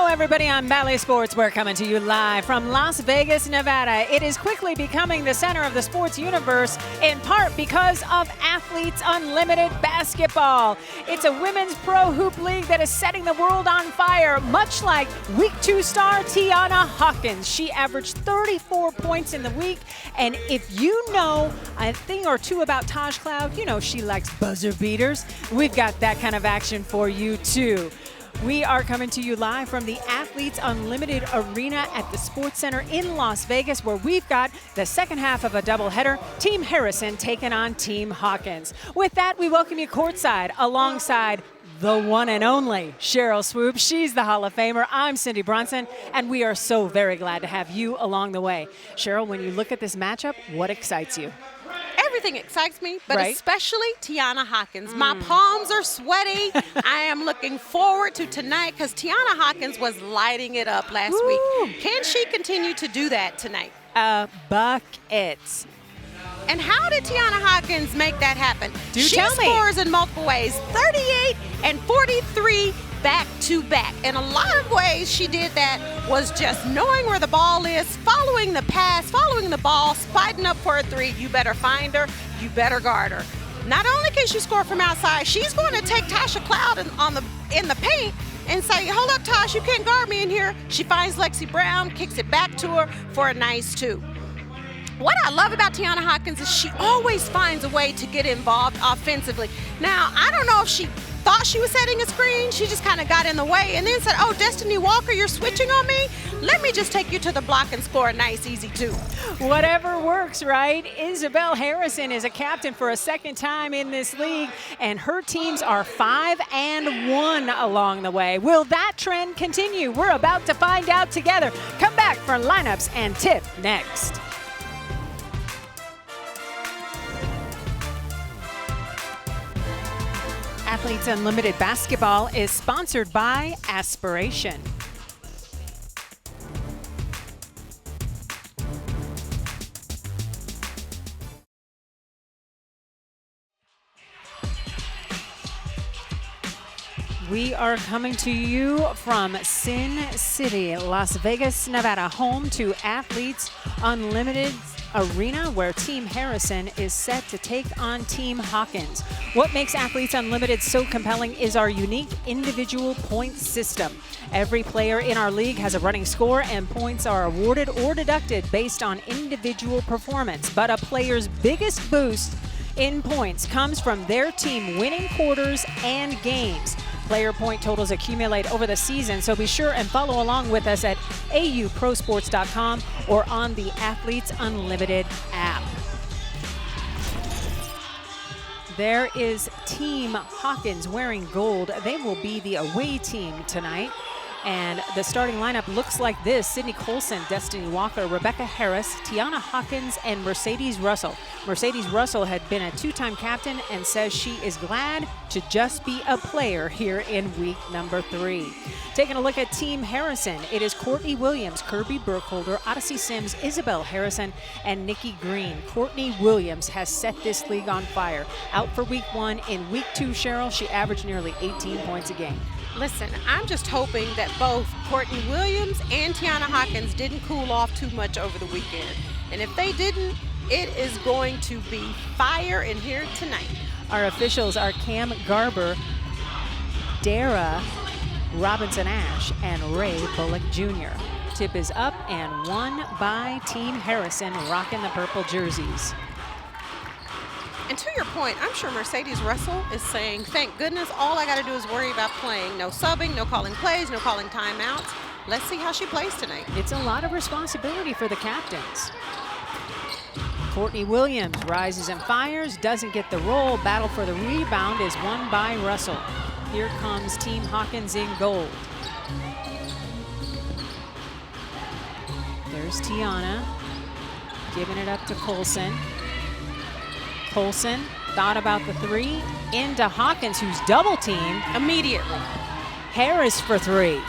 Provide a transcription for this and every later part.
everybody. I'm Ballet Sports. We're coming to you live from Las Vegas, Nevada. It is quickly becoming the center of the sports universe, in part because of Athletes Unlimited Basketball. It's a women's pro hoop league that is setting the world on fire, much like Week 2 star Tiana Hawkins. She averaged 34 points in the week, and if you know a thing or two about Taj Cloud, you know she likes buzzer beaters. We've got that kind of action for you, too. We are coming to you live from the Athletes Unlimited Arena at the Sports Center in Las Vegas, where we've got the second half of a doubleheader, Team Harrison taking on Team Hawkins. With that, we welcome you courtside alongside the one and only Cheryl Swoop. She's the Hall of Famer. I'm Cindy Bronson, and we are so very glad to have you along the way. Cheryl, when you look at this matchup, what excites you? Everything excites me, but especially Tiana Hawkins. My palms are sweaty. I am looking forward to tonight because Tiana Hawkins was lighting it up last week. Can she continue to do that tonight? Buckets. And how did Tiana Hawkins make that happen? She scores in multiple ways, 38 and 43 back-to-back. In a lot of ways, she did that was just knowing where the ball is, following the pass, following the ball, spiding up for a three. You better find her. You better guard her. Not only can she score from outside, she's going to take Tasha Cloud in the paint and say, hold up, Tosh, you can't guard me in here. She finds Lexi Brown, kicks it back to her for a nice two. What I love about Tiana Hawkins is she always finds a way to get involved offensively. Now, I don't know if she thought she was setting a screen. She just kind of got in the way and then said, oh, Destiny Walker, you're switching on me? Let me just take you to the block and score a nice, easy two. Whatever works, right? Isabel Harrison is a captain for a second time in this league, and her teams are 5-1 along the way. Will that trend continue? We're about to find out together. Come back for lineups and tip next. Athletes Unlimited Basketball is sponsored by Aspiration. We are coming to you from Sin City, Las Vegas, Nevada, home to Athletes Unlimited Arena, where Team Harrison is set to take on Team Hawkins. What makes Athletes Unlimited so compelling is our unique individual point system. Every player in our league has a running score, and points are awarded or deducted based on individual performance. But a player's biggest boost in points comes from their team winning quarters and games. Player point totals accumulate over the season, so be sure and follow along with us at auprosports.com or on the Athletes Unlimited app. There is Team Hawkins wearing gold. They will be the away team tonight. And the starting lineup looks like this: Sydney Colson, Destiny Walker, Rebecca Harris, Tiana Hawkins, and Mercedes Russell. Mercedes Russell had been a two-time captain and says she is glad to just be a player here in week number 3. Taking a look at Team Harrison, it is Courtney Williams, Kirby Burkholder, Odyssey Sims, Isabel Harrison, and Nikki Green. Courtney Williams has set this league on fire. Out for week 1. In week 2, Cheryl, she averaged nearly 18 points a game. Listen, I'm just hoping that both Courtney Williams and Tiana Hawkins didn't cool off too much over the weekend. And if they didn't, it is going to be fire in here tonight. Our officials are Cam Garber, Dara Robinson-Ash, and Ray Bullock Jr. Tip is up and won by Team Harrison, rocking the purple jerseys. And to your point, I'm sure Mercedes Russell is saying, thank goodness, all I got to do is worry about playing. No subbing, no calling plays, no calling timeouts. Let's see how she plays tonight. It's a lot of responsibility for the captains. Courtney Williams rises and fires, doesn't get the roll. Battle for the rebound is won by Russell. Here comes Team Hawkins in gold. There's Tiana giving it up to Colson. Colson thought about the three, into Hawkins, who's double teamed immediately. Harris for 3.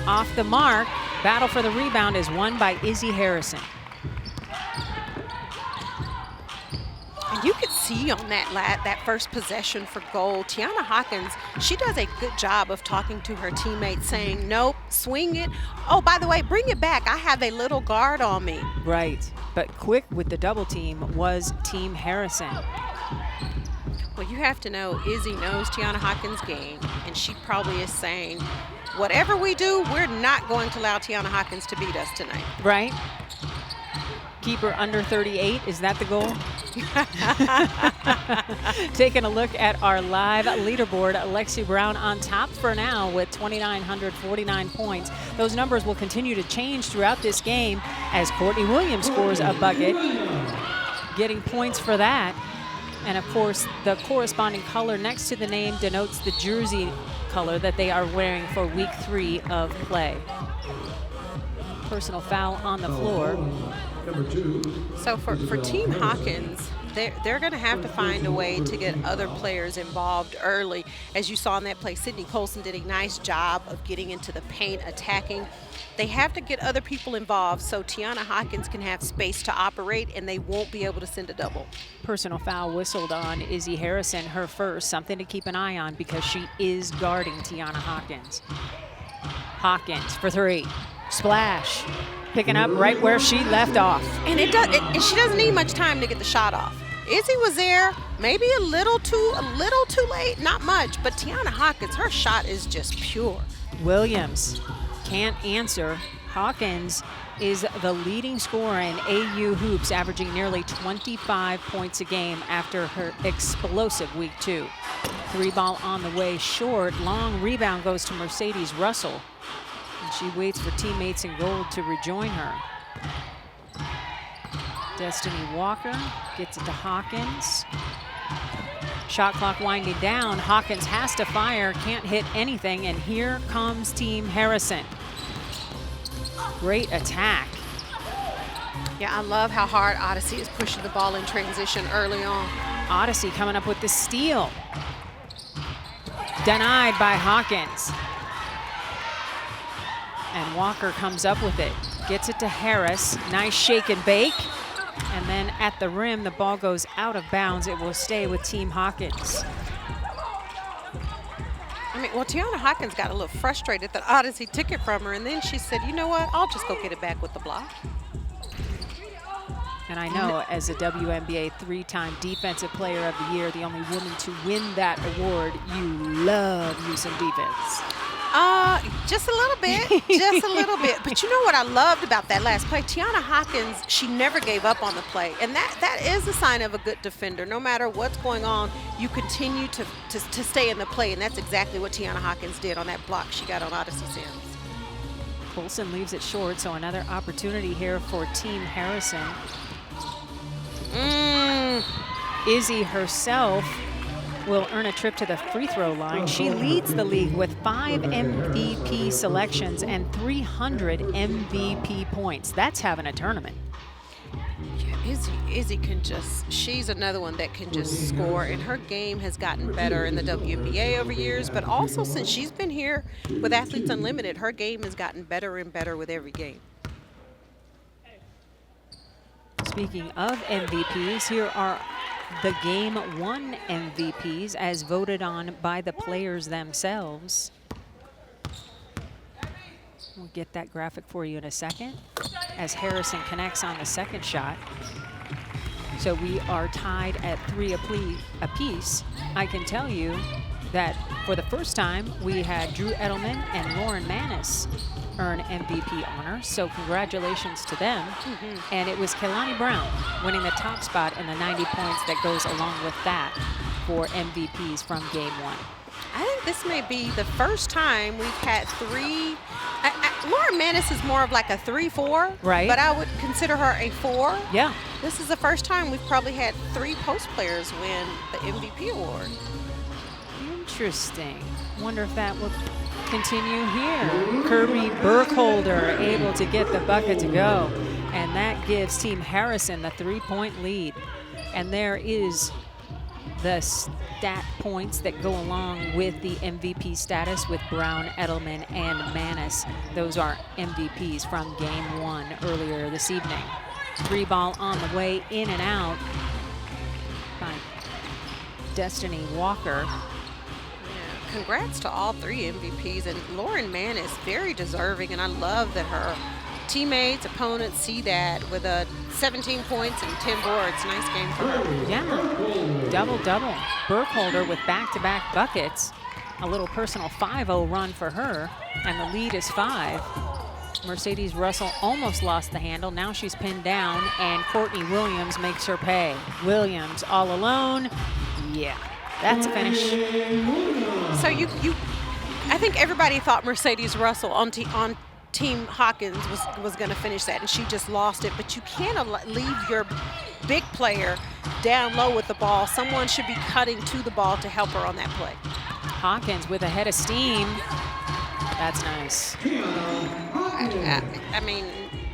Off the mark. Battle for the rebound is won by Izzy Harrison. And you could see see on that first possession for goal, Tiana Hawkins, she does a good job of talking to her teammates, saying, nope, swing it. Oh, by the way, bring it back. I have a little guard on me. Right. But quick with the double team was Team Harrison. Well, you have to know, Izzy knows Tiana Hawkins' game, and she probably is saying, whatever we do, we're not going to allow Tiana Hawkins to beat us tonight. Right. Keep her under 38, is that the goal? Taking a look at our live leaderboard, Lexi Brown on top for now with 2,949 points. Those numbers will continue to change throughout this game as Courtney Williams scores a bucket, getting points for that. And of course, the corresponding color next to the name denotes the jersey color that they are wearing for week 3 of play. Personal foul on the floor. So for Team Hawkins, they're going to have to find a way to get other players involved early. As you saw in that play, Sydney Colson did a nice job of getting into the paint, attacking. They have to get other people involved so Tiana Hawkins can have space to operate and they won't be able to send a double. Personal foul whistled on Izzy Harrison, her first. Something to keep an eye on because she is guarding Tiana Hawkins. Hawkins for 3. Splash. Picking up right where she left off. And she doesn't need much time to get the shot off. Izzy was there, maybe a little too late, not much, but Tiana Hawkins, her shot is just pure. Williams can't answer. Hawkins is the leading scorer in AU hoops, averaging nearly 25 points a game after her explosive week 2. 3 ball on the way short. Long rebound goes to Mercedes Russell. And she waits for teammates in goal to rejoin her. Destiny Walker gets it to Hawkins. Shot clock winding down. Hawkins has to fire, can't hit anything, and here comes Team Harrison. Great attack. Yeah, I love how hard Odyssey is pushing the ball in transition early on. Odyssey coming up with the steal. Denied by Hawkins. And Walker comes up with it. Gets it to Harris. Nice shake and bake. And then at the rim, the ball goes out of bounds. It will stay with Team Hawkins. I mean, well, Tiana Hawkins got a little frustrated that Odyssey took it from her, and then she said, you know what, I'll just go get it back with the block. And I know as a WNBA 3-time Defensive Player of the Year, the only woman to win that award, you love you some defense. Just a little bit, just a little bit. But you know what I loved about that last play? Tiana Hawkins, she never gave up on the play. And that is a sign of a good defender. No matter what's going on, you continue to stay in the play. And that's exactly what Tiana Hawkins did on that block she got on Odyssey Sims. Colson leaves it short, so another opportunity here for Team Harrison. Izzy herself will earn a trip to the free throw line. She leads the league with 5 MVP selections and 300 MVP points. That's having a tournament. Yeah, Izzy can she's another one that can just score, and her game has gotten better in the WNBA over years, but also since she's been here with Athletes Unlimited, her game has gotten better and better with every game. Speaking of MVPs, here are the Game 1 MVPs as voted on by the players themselves. We'll get that graphic for you in a second as Harrison connects on the second shot. So we are tied at 3 apiece. I can tell you that for the first time, we had Drew Edelman and Lauren Manis earn MVP honors, so congratulations to them. And it was Kehlani Brown winning the top spot and the 90 points that goes along with that for MVPs from Game 1. I think this may be the first time we've had 3. Lauren Manis is more of like a 3-4, right? But I would consider her a 4. Yeah. This is the first time we've probably had 3 post players win the MVP award. Interesting. Wonder if that will continue here. Kirby Burkholder able to get the bucket to go. And that gives Team Harrison the 3-point lead. And there is the stat points that go along with the MVP status with Brown, Edelman, and Manis. Those are MVPs from Game 1 earlier this evening. 3 ball on the way, in and out by Destiny Walker. Yeah, congrats to all 3 MVPs. And Lauren Mann is very deserving, and I love that her teammates, opponents see that with 17 points and 10 boards. Nice game for her. Yeah, double-double. Burkholder with back-to-back buckets. A little personal 5-0 run for her, and the lead is 5. Mercedes Russell almost lost the handle. Now she's pinned down, and Courtney Williams makes her pay. Williams all alone. Yeah, that's a finish. So I think everybody thought Mercedes Russell on Team Hawkins was going to finish that, and she just lost it. But you can't leave your big player down low with the ball. Someone should be cutting to the ball to help her on that play. Hawkins with a head of steam. That's nice. I mean,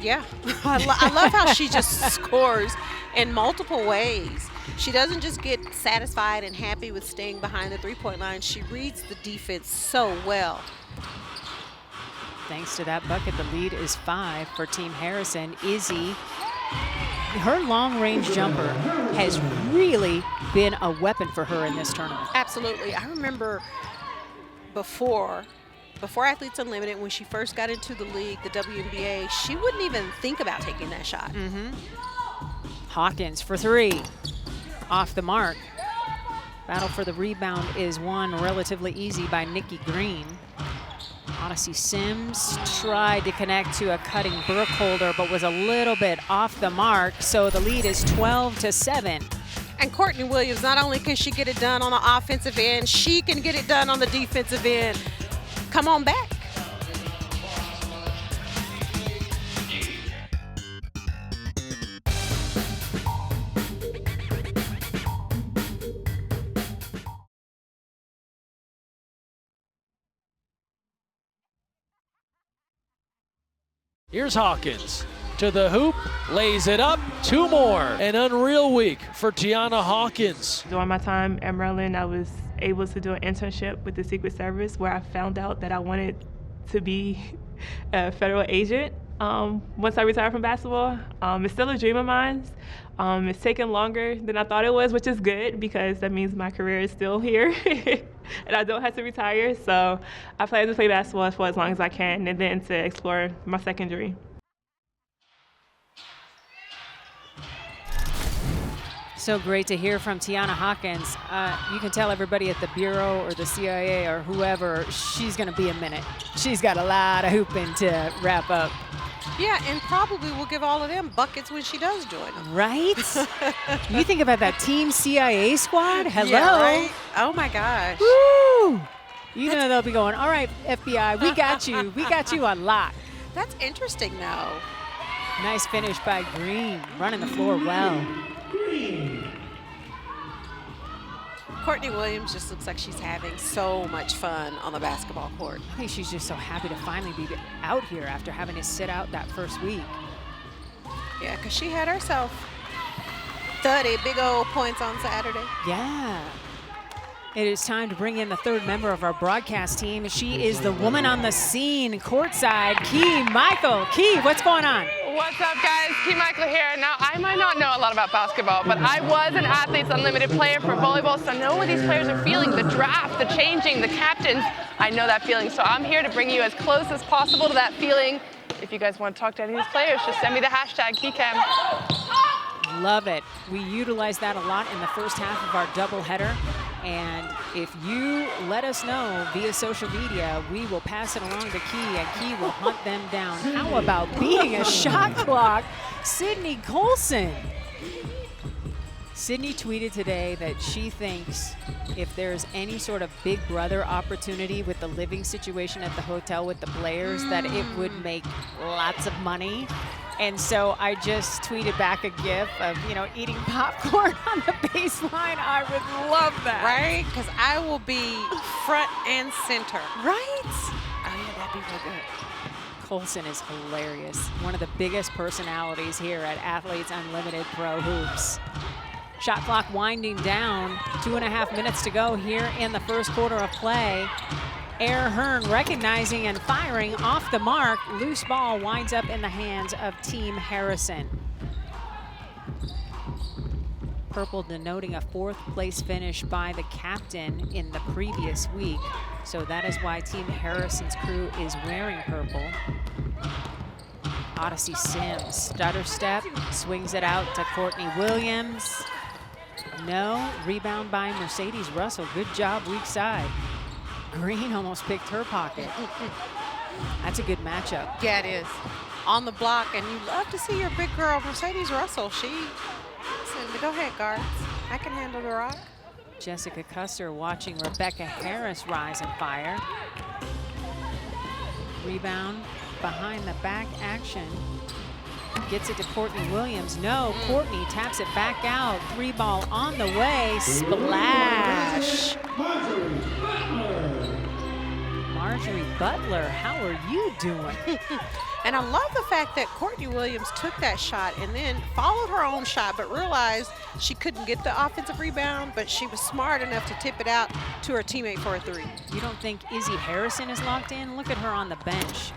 yeah. I love how she just scores in multiple ways. She doesn't just get satisfied and happy with staying behind the three-point line. She reads the defense so well. Thanks to that bucket, the lead is 5 for Team Harrison. Izzy, her long-range jumper has really been a weapon for her in this tournament. Absolutely. I remember before Athletes Unlimited, when she first got into the league, the WNBA, she wouldn't even think about taking that shot. Hawkins for 3. Off the mark. Battle for the rebound is won relatively easy by Nikki Green. Odyssey Sims tried to connect to a cutting Burkholder, but was a little bit off the mark. So the lead is 12-7. And Courtney Williams, not only can she get it done on the offensive end, she can get it done on the defensive end. Come on back. Here's Hawkins to the hoop, lays it up, 2 more. An unreal week for Tiana Hawkins. During my time at Maryland, I was able to do an internship with the Secret Service where I found out that I wanted to be a federal agent. Once I retired from basketball, it's still a dream of mine. It's taken longer than I thought it was, which is good because that means my career is still here and I don't have to retire. So I plan to play basketball for as long as I can and then to explore my second dream. So great to hear from Tiana Hawkins. You can tell everybody at the Bureau or the CIA or whoever, she's going to be a minute. She's got a lot of hooping to wrap up. Yeah, and probably we'll give all of them buckets when she does join them. Right? You think about that Team CIA squad? Hello. Yeah, right? Oh, my gosh. Woo! You know they'll be going, all right, FBI, we got you. We got you on lock. That's interesting, though. Nice finish by Green, running the floor well. Courtney Williams just looks like she's having so much fun on the basketball court. I think she's just so happy to finally be out here after having to sit out that first week. Yeah, because she had herself 30 big old points on Saturday. Yeah. It is time to bring in the third member of our broadcast team. She is the woman on the scene, courtside, Key Michael. Key, what's going on? What's up, guys? Key Michael here. Now, I might not know a lot about basketball, but I was an Athletes Unlimited player for volleyball, so I know what these players are feeling, the draft, the changing, the captains. I know that feeling, so I'm here to bring you as close as possible to that feeling. If you guys want to talk to any of these players, just send me the hashtag KeyCam. Love it. We utilize that a lot in the first half of our doubleheader. And if you let us know via social media, we will pass it along to Key, and Key will hunt them down. How about beating a shot clock? Sydney Colson. Sydney tweeted today that she thinks if there's any sort of Big Brother opportunity with the living situation at the hotel with the players, that it would make lots of money. And so I just tweeted back a gif of, eating popcorn on the baseline. I would love that. Right? Because I will be front and center. Right? Oh, yeah, that'd be real good. Colson is hilarious. One of the biggest personalities here at Athletes Unlimited Pro Hoops. Shot clock winding down. 2.5 minutes to go here in the first quarter of play. Air Hearn recognizing and firing off the mark. Loose ball winds up in the hands of Team Harrison. purple denoting a 4th place finish by the captain in the previous week. So that is why Team Harrison's crew is wearing purple. Odyssey Sims, stutter step, swings it out to Courtney Williams. No, rebound by Mercedes Russell. Good job, weak side. Green almost picked her pocket. That's a good matchup. Yeah, it is. On the block, and you love to see your big girl, Mercedes Russell. She said, go ahead, guards. I can handle the rock. Jessica Custer watching Rebecca Harris rise and fire. Rebound behind the back action. Gets it to Courtney Williams. No, Courtney taps it back out. 3-ball on the way. Splash. Marjorie Butler, how are you doing? And I love the fact that Courtney Williams took that shot and then followed her own shot, but realized she couldn't get the offensive rebound, but she was smart enough to tip it out to her teammate for a 3. You don't think Izzy Harrison is locked in? Look at her on the bench,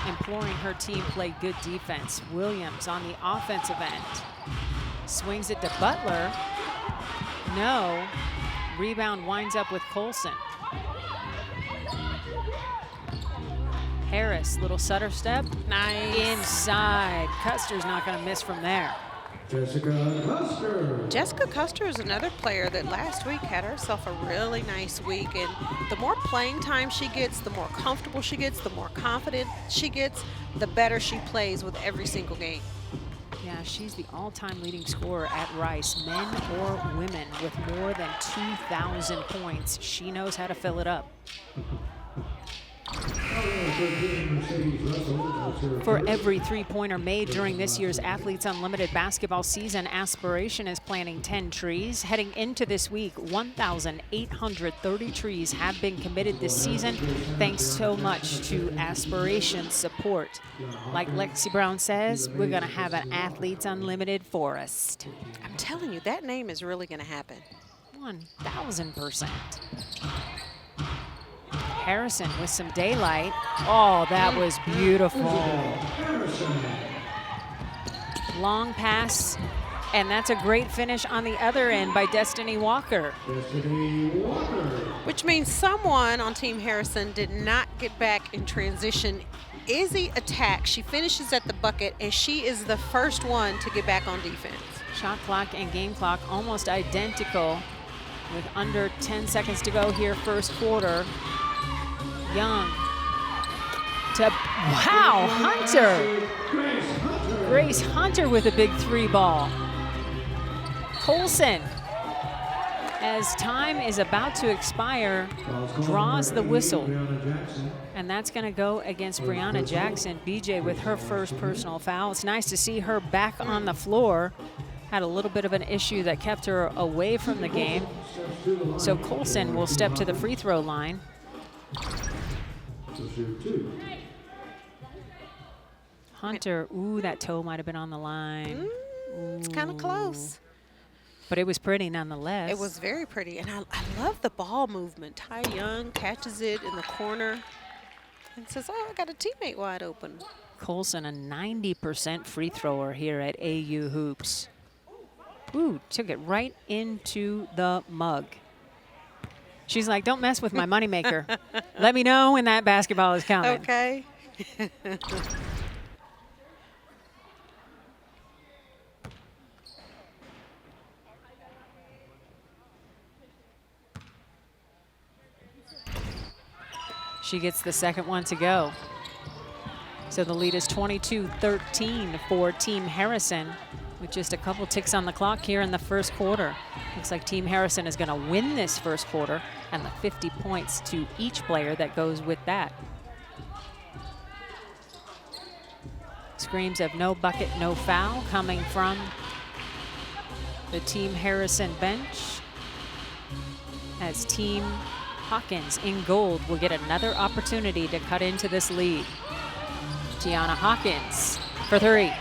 imploring her team play good defense. Williams on the offensive end. Swings it to Butler. No. Rebound winds up with Colson. Harris, little Sutter step. Nice. Inside. Custer's not going to miss from there. Jessica Custer. Jessica Custer is another player that last week had herself a really nice week. And the more playing time she gets, the more comfortable she gets, the more confident she gets, the better she plays with every single game. Yeah, she's the all-time leading scorer at Rice, men or women, with more than 2,000 points. She knows how to fill it up. For every 3-pointer made during this year's Athletes Unlimited basketball season, Aspiration is planting 10 trees. Heading into this week, 1,830 trees have been committed this season, thanks so much to Aspiration's support. Like Lexi Brown says, we're going to have an Athletes Unlimited forest. I'm telling you, that name is really going to happen. 1,000%. Harrison with some daylight. Oh, that was beautiful. Long pass, and that's a great finish on the other end by Destiny Walker. Which means someone on Team Harrison did not get back in transition. Izzy attacks, she finishes at the bucket, and she is the first one to get back on defense. Shot clock and game clock almost identical with under 10 seconds to go here, first quarter. Young to, wow, Hunter. Grace Hunter with a big 3-ball. Colson, as time is about to expire, draws the whistle. And that's going to go against Brianna Jackson. BJ with her first personal foul. It's nice to see her back on the floor. Had a little bit of an issue that kept her away from the game. So Colson will step to the free throw line. Hunter, ooh, that toe might have been on the line. It's kind of close. But it was pretty nonetheless. It was very pretty, and I love the ball movement. Ty Young catches it in the corner and says, oh, I got a teammate wide open. Colson, a 90% free thrower here at AU Hoops. Ooh, took it right into the mug. She's like, don't mess with my moneymaker. Let me know when that basketball is coming. Okay. She gets the second one to go. So the lead is 22-13 for Team Harrison with just a couple ticks on the clock here in the first quarter. Looks like Team Harrison is going to win this first quarter and the 50 points to each player that goes with that. Screams of no bucket, no foul coming from the Team Harrison bench as Team Hawkins in gold will get another opportunity to cut into this lead. Tiana Hawkins for 3.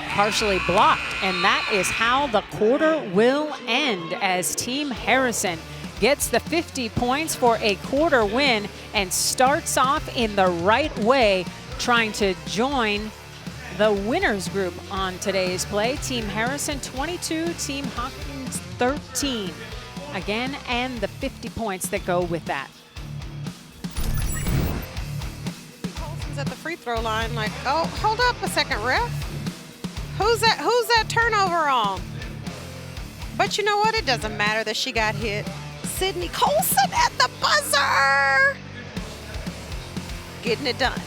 Partially blocked, and that is how the quarter will end as Team Harrison gets the 50 points for a quarter win and starts off in the right way, trying to join the winners group on today's play. Team Harrison 22, Team Hawkins 13. Again, and the 50 points that go with that. Colson's at the free throw line like, oh, hold up a second, ref. Who's that turnover on? But you know what? It doesn't matter that she got hit. Sydney Colson at the buzzer. Getting it done.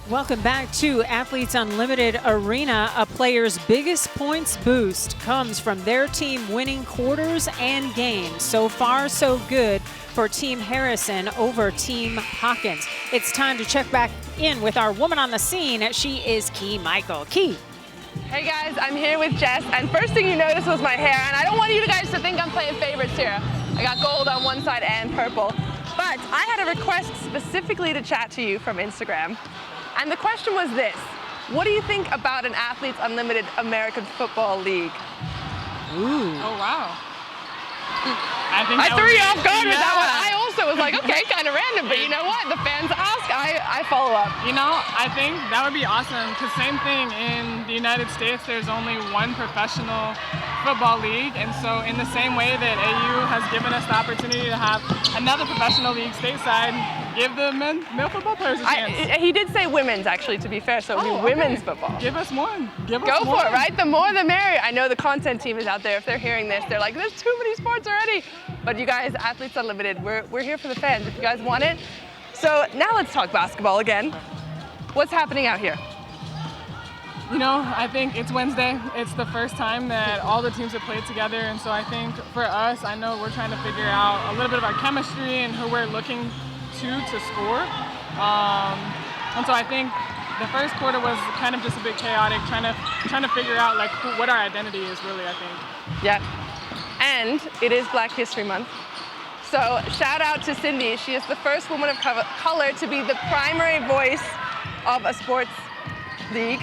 Welcome back to Athletes Unlimited Arena. A player's biggest points boost comes from their team winning quarters and games. So far, so good for Team Harrison over Team Hawkins. It's time to check back in with our woman on the scene. She is Key Michael. Key. Hey guys, I'm here with Jess, and first thing you noticed was my hair, and I don't want you guys to think I'm playing favorites here. I got gold on one side and purple. But I had a request specifically to chat to you from Instagram. And the question was this: what do you think about an Athletes Unlimited American Football League? Ooh. Oh, wow. I threw you off guard with that one. I also was like, okay, kind of random, but you know what? The fans ask, I follow up. You know, I think that would be awesome, because same thing in the United States, there's only one professional football league, and so in the same way that AU has given us the opportunity to have another professional league stateside, give the male football players a chance. He did say women's, actually, to be fair, so it'll be women's football. Give us more. Go for it, right? The more the merrier. I know the content team is out there. If they're hearing this, they're like, there's too many sports already. But you guys, Athletes Unlimited, we're here for the fans if you guys want it. So now let's talk basketball again. What's happening out here? You know, I think it's Wednesday. It's the first time that all the teams have played together, and so I think for us, I know we're trying to figure out a little bit of our chemistry and who we're looking to score. And so I think the first quarter was kind of just a bit chaotic, trying to figure out like what our identity is really, I think. Yeah. And it is Black History Month. So shout out to Cindy. She is the first woman of color to be the primary voice of a sports league.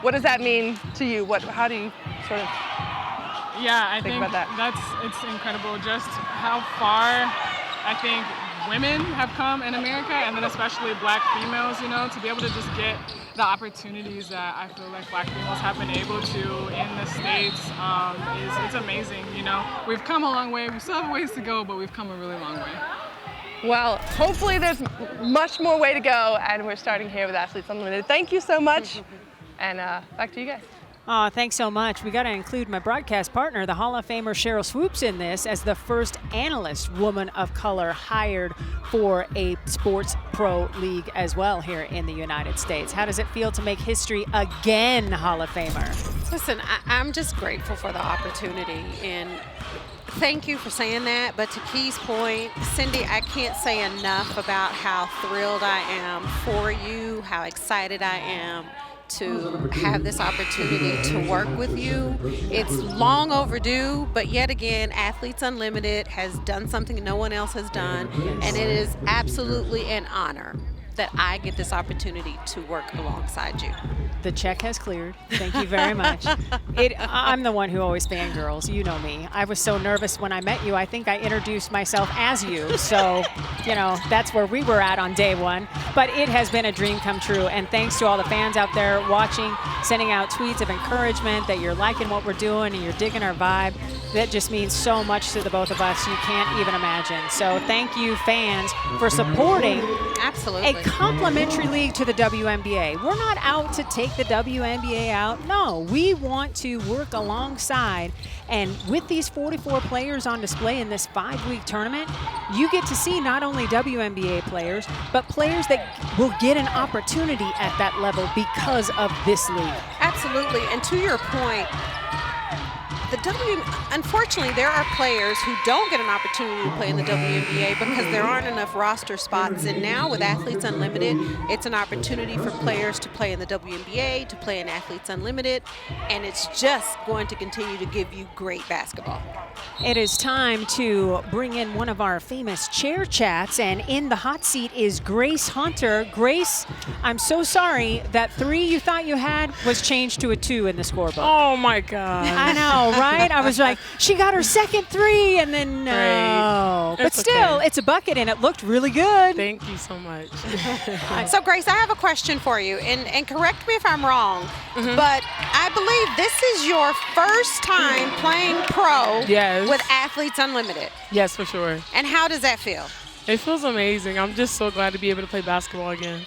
What does that mean to you? How do you sort of I think about that? It's incredible just how far I think women have come in America, and then especially Black females, you know, to be able to just get the opportunities that I feel like Black females have been able to in the States it's amazing, you know. We've come a long way. We still have ways to go, but we've come a really long way. Well, hopefully there's much more way to go, and we're starting here with Athletes Unlimited. Thank you so much, and back to you guys. Oh, thanks so much. We got to include my broadcast partner, the Hall of Famer Cheryl Swoops, in this as the first analyst woman of color hired for a sports pro league as well here in the United States. How does it feel to make history again, Hall of Famer? Listen, I'm just grateful for the opportunity, and thank you for saying that. But to Key's point, Cindy, I can't say enough about how thrilled I am for you, how excited I am to have this opportunity to work with you. It's long overdue, but yet again, Athletes Unlimited has done something no one else has done, and it is absolutely an honor that I get this opportunity to work alongside you. The check has cleared. Thank you very much. I'm the one who always fangirls. You know me. I was so nervous when I met you. I think I introduced myself as you. So, you know, that's where we were at on day one. But it has been a dream come true. And thanks to all the fans out there watching, sending out tweets of encouragement that you're liking what we're doing and you're digging our vibe. That just means so much to the both of us. You can't even imagine. So thank you, fans, for supporting Absolutely. a complimentary league to the WNBA. We're not out to take the WNBA out. No, we want to work alongside. And with these 44 players on display in this 5-week tournament, you get to see not only WNBA players, but players that will get an opportunity at that level because of this league. Absolutely. And to your point, unfortunately, there are players who don't get an opportunity to play in the WNBA because there aren't enough roster spots. And now with Athletes Unlimited, it's an opportunity for players to play in the WNBA, to play in Athletes Unlimited, and it's just going to continue to give you great basketball. It is time to bring in one of our famous chair chats, and in the hot seat is Grace Hunter. Grace, I'm so sorry that 3 you thought you had was changed to a 2 in the scorebook. Oh my God. I know, right? I was like, she got her second three, and then no. Right. But still, it's a bucket, and it looked really good. Thank you so much. So, Grace, I have a question for you, and correct me if I'm wrong, but I believe this is your first time playing pro Yes. with Athletes Unlimited. Yes, for sure. And how does that feel? It feels amazing. I'm just so glad to be able to play basketball again.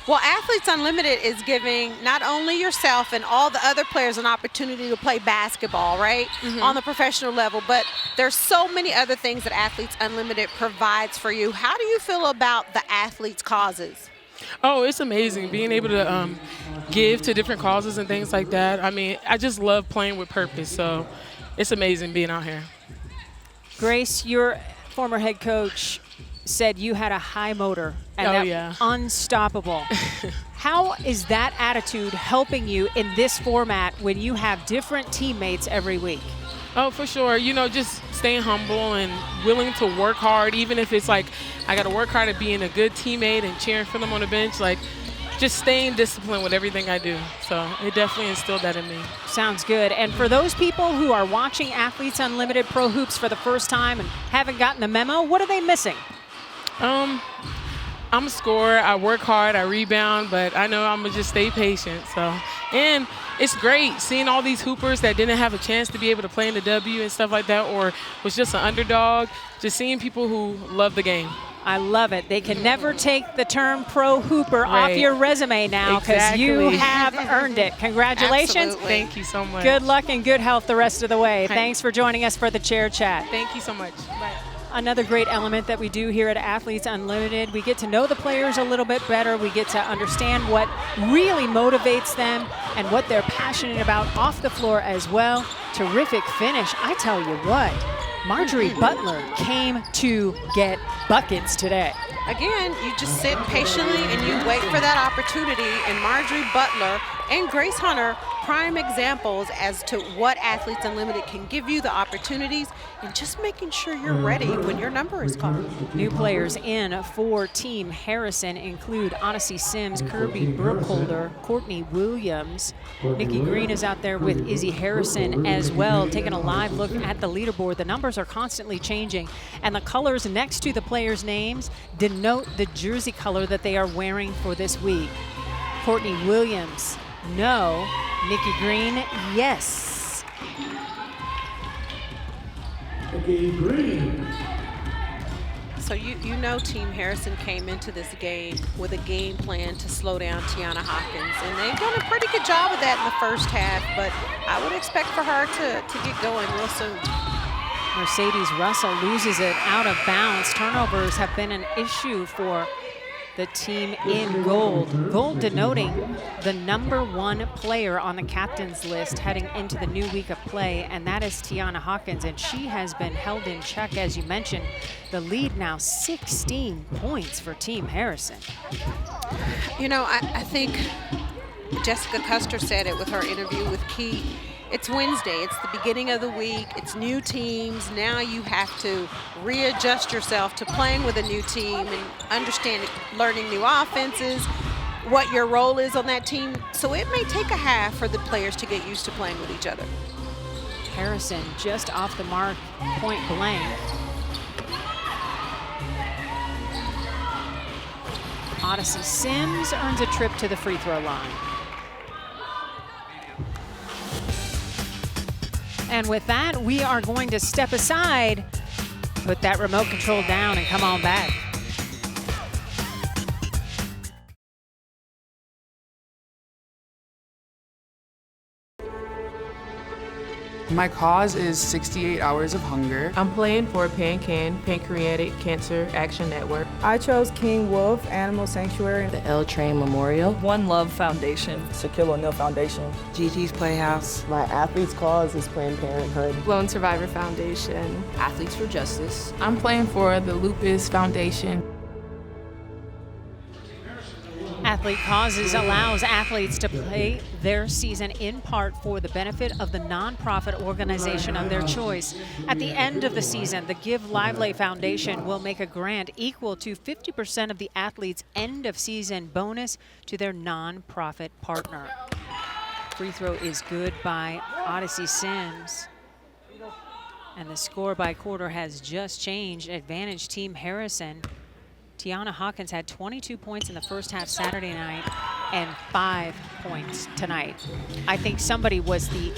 Well, Athletes Unlimited is giving not only yourself and all the other players an opportunity to play basketball, right, on the professional level, but there's so many other things that Athletes Unlimited provides for you. How do you feel about the athletes' causes? Oh, it's amazing being able to give to different causes and things like that. I mean, I just love playing with purpose, so it's amazing being out here. Grace, your former head coach said you had a high motor and unstoppable. How is that attitude helping you in this format when you have different teammates every week? Oh, for sure. You know, just staying humble and willing to work hard, even if it's like I got to work hard at being a good teammate and cheering for them on the bench. Like, just staying disciplined with everything I do. So it definitely instilled that in me. Sounds good. And for those people who are watching Athletes Unlimited Pro Hoops for the first time and haven't gotten the memo, what are they missing? I'm a scorer. I work hard. I rebound, but I know I'm gonna just stay patient. So, and it's great seeing all these hoopers that didn't have a chance to be able to play in the W and stuff like that, or was just an underdog. Just seeing people who love the game. I love it. They can never take the term pro hooper off your resume now because you have earned it. Congratulations. Absolutely. Thank you so much. Good luck and good health the rest of the way. Thanks for joining us for the Chair Chat. Thank you so much. Bye. Another great element that we do here at Athletes Unlimited, we get to know the players a little bit better. We get to understand what really motivates them and what they're passionate about off the floor as well. Terrific finish. I tell you what, Marjorie Butler came to get buckets today. Again, you just sit patiently and you wait for that opportunity, and Marjorie Butler and Grace Hunter, prime examples as to what Athletes Unlimited can give you the opportunities, and just making sure you're ready when your number is called. New players in for Team Harrison include Odyssey Sims, Kirby Brookholder, Courtney Williams. Nikki Green is out there with Izzy Harrison as well, taking a live look at the leaderboard. The numbers are constantly changing, and the colors next to the players' names denote the jersey color that they are wearing for this week. Courtney Williams, no. Nikki Green, yes. Nikki Green. So you know Team Harrison came into this game with a game plan to slow down Tiana Hawkins, and they've done a pretty good job of that in the first half, but I would expect for her to get going real soon. Mercedes Russell loses it out of bounds. Turnovers have been an issue for the team in gold. Gold denoting the #1 player on the captain's list heading into the new week of play, and that is Tiana Hawkins, and she has been held in check, as you mentioned. The lead now 16 points for Team Harrison. You know, I think Jessica Custer said it with her interview with Key. It's Wednesday, it's the beginning of the week, it's new teams. Now you have to readjust yourself to playing with a new team and understanding, learning new offenses, what your role is on that team. So it may take a half for the players to get used to playing with each other. Harrison just off the mark, point blank. Odyssey Sims earns a trip to the free throw line. And with that, we are going to step aside, put that remote control down, and come on back. My cause is 68 Hours of Hunger. I'm playing for PanCAN, Pancreatic Cancer Action Network. I chose King Wolf Animal Sanctuary, the L Train Memorial, One Love Foundation, Shaquille O'Neal Foundation, GT's Playhouse. My athlete's cause is Planned Parenthood, Lone Survivor Foundation, Athletes for Justice. I'm playing for the Lupus Foundation. Athlete Causes allows athletes to play their season in part for the benefit of the nonprofit organization of their choice. At the end of the season, the Give Lively Foundation will make a grant equal to 50% of the athlete's end of season bonus to their nonprofit partner. free throw is good by Odyssey Sims. And the score by quarter has just changed. Advantage Team Harrison. Tiana Hawkins had 22 points in the first half Saturday night and 5 points tonight. I think somebody was the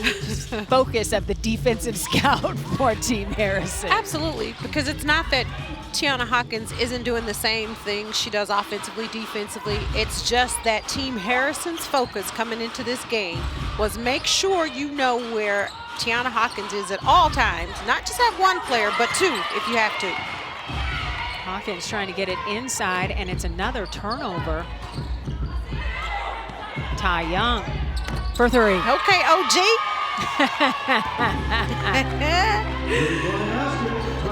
focus of the defensive scout for Team Harrison. Absolutely, because it's not that Tiana Hawkins isn't doing the same thing she does offensively, defensively. It's just that Team Harrison's focus coming into this game was make sure you know where Tiana Hawkins is at all times. Not just have one player, but two if you have to. Hawkins trying to get it inside, and it's another turnover. Ty Young for three. Okay, OG.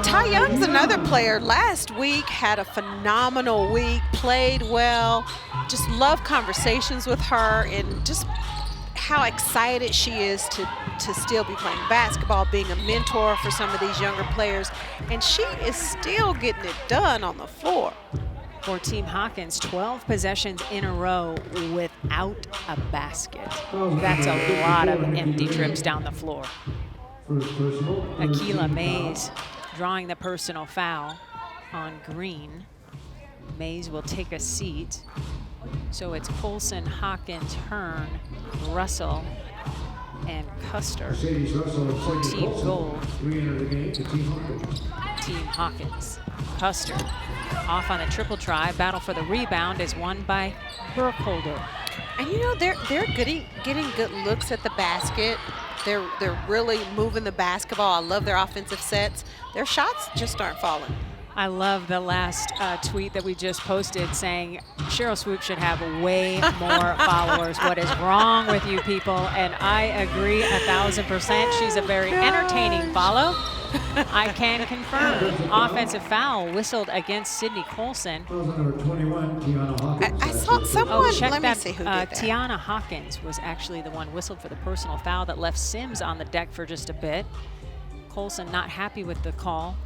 Ty Young's another player. Last week had a phenomenal week, played well. Just love conversations with her and just how excited she is to still be playing basketball, being a mentor for some of these younger players. And she is still getting it done on the floor. For Team Hawkins, 12 possessions in a row without a basket. That's a lot of empty trips down the floor. Akila Mays drawing the personal foul on Green. Mays will take a seat. So it's Colson, Hawkins, Hearn, Russell, and Custer for Team Gold. Team Hawkins. Custer off on the triple try. Battle for the rebound is won by Burkholder. And you know, they're getting good looks at the basket. They're really moving the basketball. I love their offensive sets. Their shots just aren't falling. I love the last tweet that we just posted saying Cheryl Swoop should have way more followers. What is wrong with you people? And I agree 1,000%. She's a very entertaining follow. I can confirm. Offensive foul whistled against Sydney Colson. I saw someone, let me see who did that. Tiana Hawkins was actually the one whistled for the personal foul that left Sims on the deck for just a bit. Colson not happy with the call.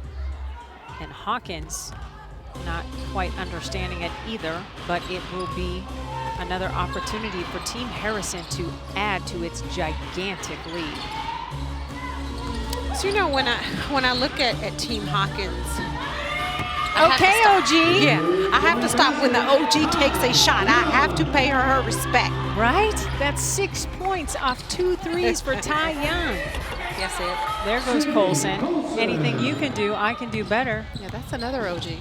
And Hawkins not quite understanding it either, but it will be another opportunity for Team Harrison to add to its gigantic lead. So you know, when I look at Team Hawkins, okay, OG. Yeah, I have to stop when the OG takes a shot. I have to pay her respect. Right? That's 6 points off 2 threes for Ty Young. Yes, it. There goes Colson. Anything you can do, I can do better. Yeah, that's another OG.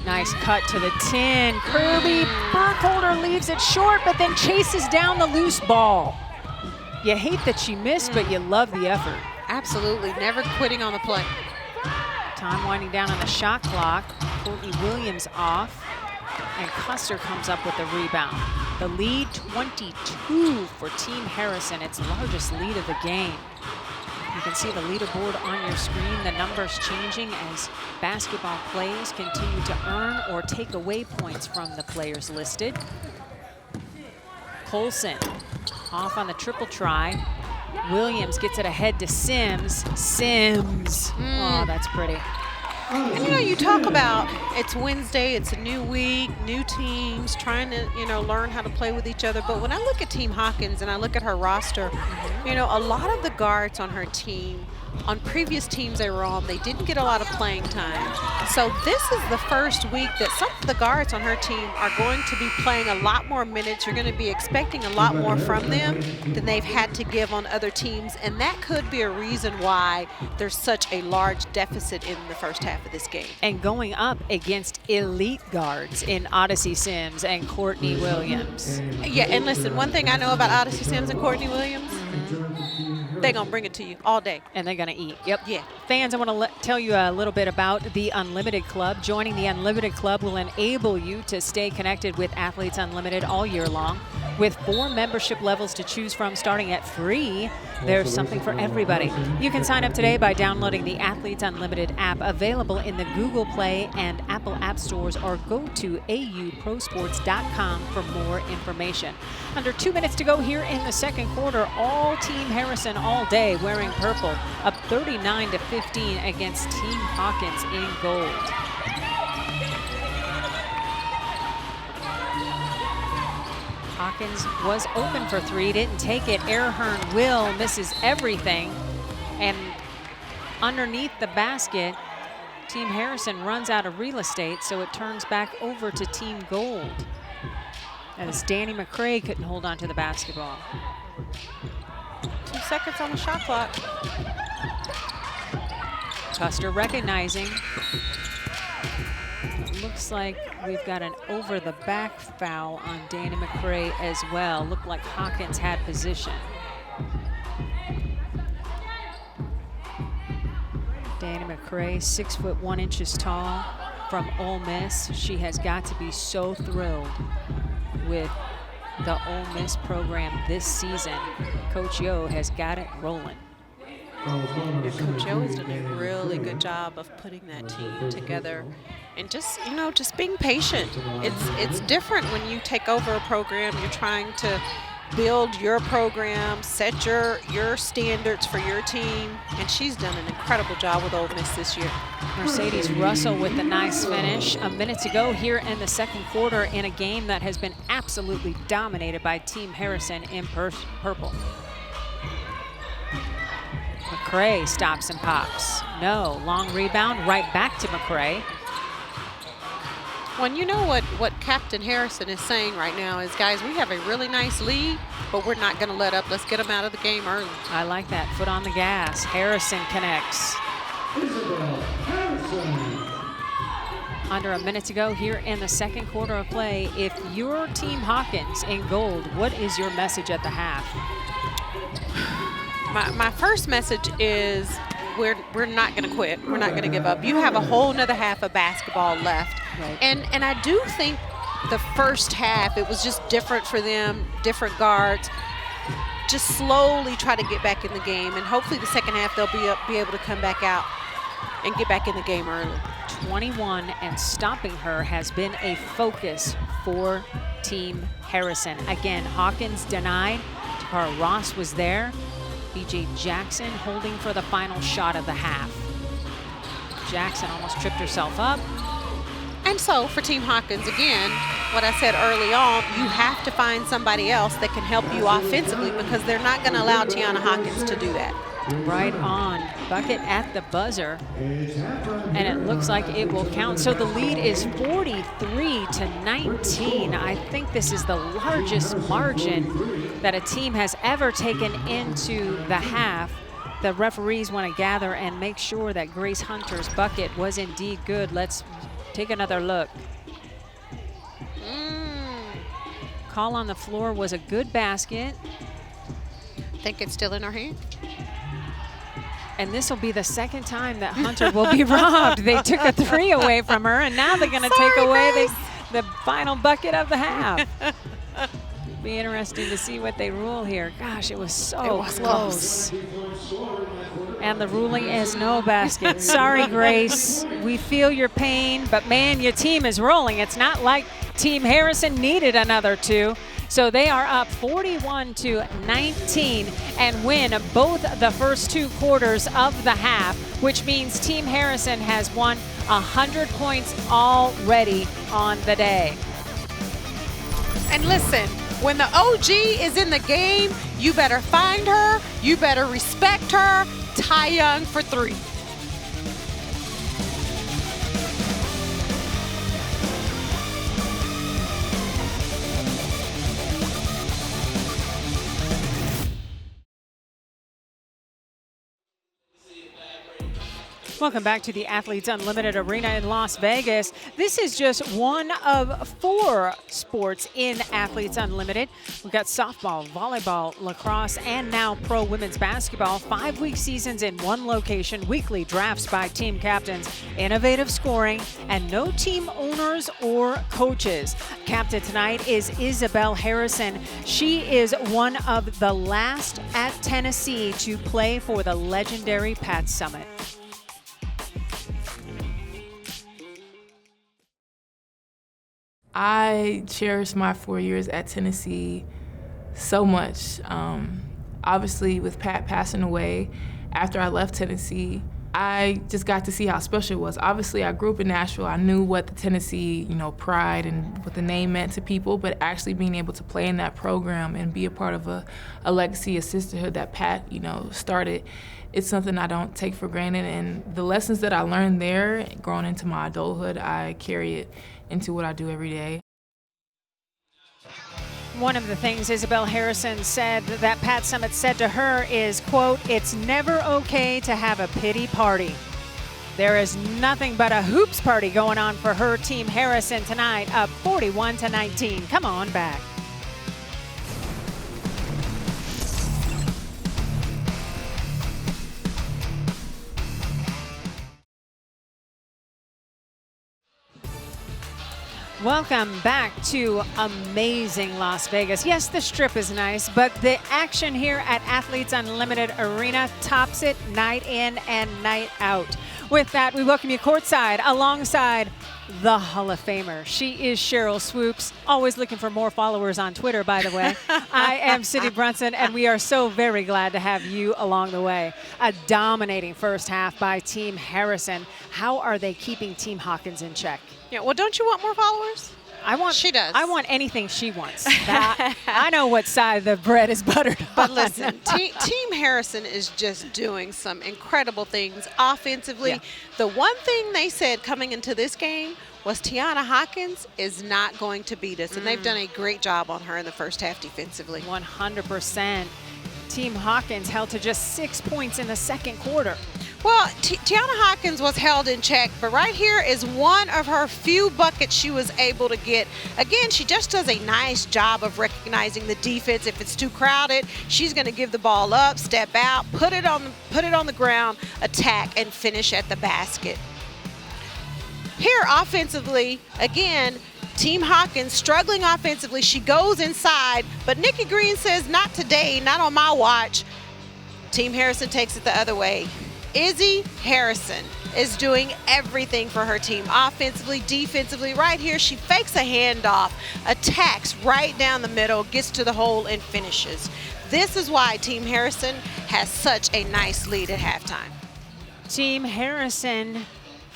Nice cut to the 10. Kirby Burkholder leaves it short, but then chases down the loose ball. You hate that she missed, but you love the effort. Absolutely, never quitting on the play. Time winding down on the shot clock. Courtney Williams off, and Custer comes up with the rebound. The lead 22 for Team Harrison, its largest lead of the game. You can see the leaderboard on your screen, the numbers changing as basketball plays continue to earn or take away points from the players listed. Colson off on the triple try. Williams gets it ahead to Sims. Sims. Oh, that's pretty. And you know, you talk about it's Wednesday, it's a new week, new teams, trying to, you know, learn how to play with each other. But when I look at Team Hawkins and I look at her roster, you know, a lot of the guards on her team, on previous teams they were on, they didn't get a lot of playing time. So this is the first week that some of the guards on her team are going to be playing a lot more minutes. You're going to be expecting a lot more from them than they've had to give on other teams. And that could be a reason why there's such a large deficit in the first half of this game. And going up against elite guards in Odyssey Sims and Courtney Williams. Yeah, and listen, one thing I know about Odyssey Sims and Courtney Williams, they're going to bring it to you all day. And they're going to eat. Yep. Yeah. Fans, I want to tell you a little bit about the Unlimited Club. Joining the Unlimited Club will enable you to stay connected with Athletes Unlimited all year long. With 4 membership levels to choose from, starting at free, there's something for everybody. You can sign up today by downloading the Athletes Unlimited app, available in the Google Play and Apple App Stores, or go to auprosports.com for more information. Under 2 minutes to go here in the second quarter. All Team Harrison all day wearing purple, up 39-15 against Team Hawkins in gold. Hawkins was open for three, didn't take it. Airhern will misses everything. And underneath the basket, Team Harrison runs out of real estate, so it turns back over to Team Gold. As Danny McCray couldn't hold on to the basketball. 2 seconds on the shot clock. Custer recognizing. Looks like we've got an over the back foul on Danny McCray as well. Looked like Hawkins had position. Danny McCray, 6'1" tall from Ole Miss. She has got to be so thrilled with the Ole Miss program this season. Coach Yo has got it rolling. Coach Yo has done a really good job of putting that team together and just, you know, just being patient. It's different when you take over a program. You're trying to build your program, set your standards for your team, and she's done an incredible job with Ole Miss this year. Mercedes Russell with the nice finish. A minute to go here in the second quarter in a game that has been absolutely dominated by Team Harrison in purple. McCray stops and pops. No, long rebound, right back to McCray. Well, you know what Captain Harrison is saying right now is, guys, we have a really nice lead, but we're not going to let up. Let's get them out of the game early. I like that. Foot on the gas. Harrison connects. Under a minute to go here in the second quarter of play. If you're Team Hawkins in gold, what is your message at the half? My first message is we're not going to quit. We're not going to give up. You have a whole nother half of basketball left. Right. And I do think the first half, it was just different for them, different guards. Just slowly try to get back in the game, and hopefully the second half they'll be able to come back out and get back in the game early. 21, and stopping her has been a focus for Team Harrison. Again, Hawkins denied. Takara Ross was there. BJ Jackson holding for the final shot of the half. Jackson almost tripped herself up. And so for Team Hawkins, again, what I said early on, you have to find somebody else that can help you offensively, because they're not going to allow Tiana Hawkins to do that. Right on. Bucket at the buzzer. And it looks like it will count. So the lead is 43-19. I think this is the largest margin that a team has ever taken into the half. The referees want to gather and make sure that Grace Hunter's bucket was indeed good. Let's take another look. Call on the floor was a good basket. Think it's still in her hand? And this will be the second time that Hunter will be robbed. They took a three away from her, and now they're going to take away the final bucket of the half. Be interesting to see what they rule here. Gosh, it was so close. And the ruling is no basket. Sorry, Grace. We feel your pain, but man, your team is rolling. It's not like Team Harrison needed another two. So they are up 41-19 and win both the first two quarters of the half, which means Team Harrison has won 100 points already on the day. And listen, when the OG is in the game, you better find her, you better respect her. Ty Young for three. Welcome back to the Athletes Unlimited Arena in Las Vegas. This is just one of 4 sports in Athletes Unlimited. We've got softball, volleyball, lacrosse, and now pro women's basketball. 5-week seasons in one location, weekly drafts by team captains, innovative scoring, and no team owners or coaches. Captain tonight is Isabel Harrison. She is one of the last at Tennessee to play for the legendary Pat Summitt. I cherish my 4 years at Tennessee so much. Obviously, with Pat passing away, after I left Tennessee, I just got to see how special it was. Obviously, I grew up in Nashville. I knew what the Tennessee, pride and what the name meant to people, but actually being able to play in that program and be a part of a legacy of sisterhood that Pat, started, it's something I don't take for granted. And the lessons that I learned there, growing into my adulthood, I carry it into what I do every day. One of the things Isabel Harrison said that Pat Summitt said to her is, quote, "It's never okay to have a pity party." There is nothing but a hoops party going on for her team Harrison tonight, up 41-19. Come on back. Welcome back to amazing Las Vegas. Yes, the Strip is nice, but the action here at Athletes Unlimited Arena tops it night in and night out. With that, we welcome you courtside alongside the Hall of Famer. She is Cheryl Swoops, always looking for more followers on Twitter, by the way. I am Cindy Brunson, and we are so very glad to have you along the way. A dominating first half by Team Harrison. How are they keeping Team Hawkins in check? Yeah, well, don't you want more followers? She does. I want anything she wants. I know what side the bread is buttered But on. listen, Team Harrison is just doing some incredible things offensively. Yeah. The one thing they said coming into this game was Tiana Hawkins is not going to beat us, and they've done a great job on her in the first half defensively. 100%. Team Hawkins held to just 6 points in the second quarter. Well, Tiana Hawkins was held in check, but right here is one of her few buckets she was able to get. Again, she just does a nice job of recognizing the defense. If it's too crowded, she's going to give the ball up, step out, put it on the ground, attack, and finish at the basket. Here offensively, again, Team Hawkins struggling offensively. She goes inside, but Nikki Green says, not today, not on my watch. Team Harrison takes it the other way. Izzy Harrison is doing everything for her team, offensively, defensively. Right here, she fakes a handoff, attacks right down the middle, gets to the hole, and finishes. This is why Team Harrison has such a nice lead at halftime. Team Harrison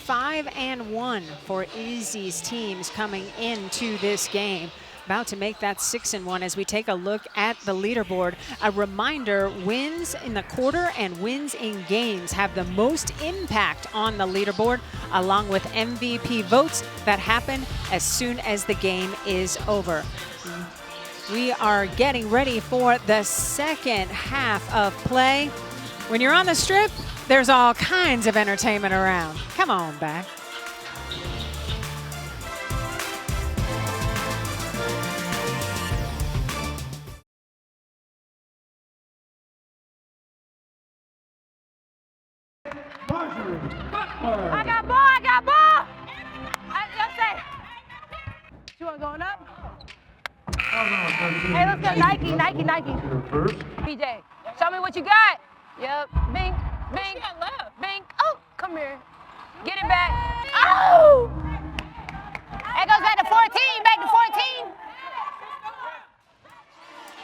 5-1 for Izzy's teams coming into this game. About to make that 6-1 as we take a look at the leaderboard. A reminder, wins in the quarter and wins in games have the most impact on the leaderboard, along with MVP votes that happen as soon as the game is over. We are getting ready for the second half of play. When you're on the Strip, there's all kinds of entertainment around. Come on back. I got ball. Let's say. You want going up? Hey, let's go. Nike. PJ, show me what you got. Yep. Bing. Bing. Oh, come here. Get it back. Oh! That goes back to 14. Back to 14.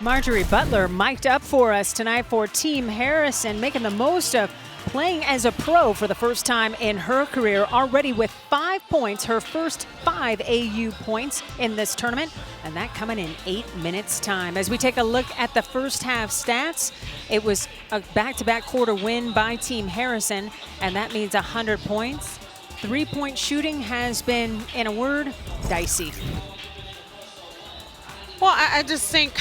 Marjorie Butler mic'd up for us tonight for Team Harrison, making the most of playing as a pro for the first time in her career, already with 5 points, her first 5 AU points in this tournament, and that coming in 8 minutes time. As we take a look at the first half stats, it was a back-to-back quarter win by Team Harrison, and that means 100 points. 3-point shooting has been, in a word, dicey. Well, I just think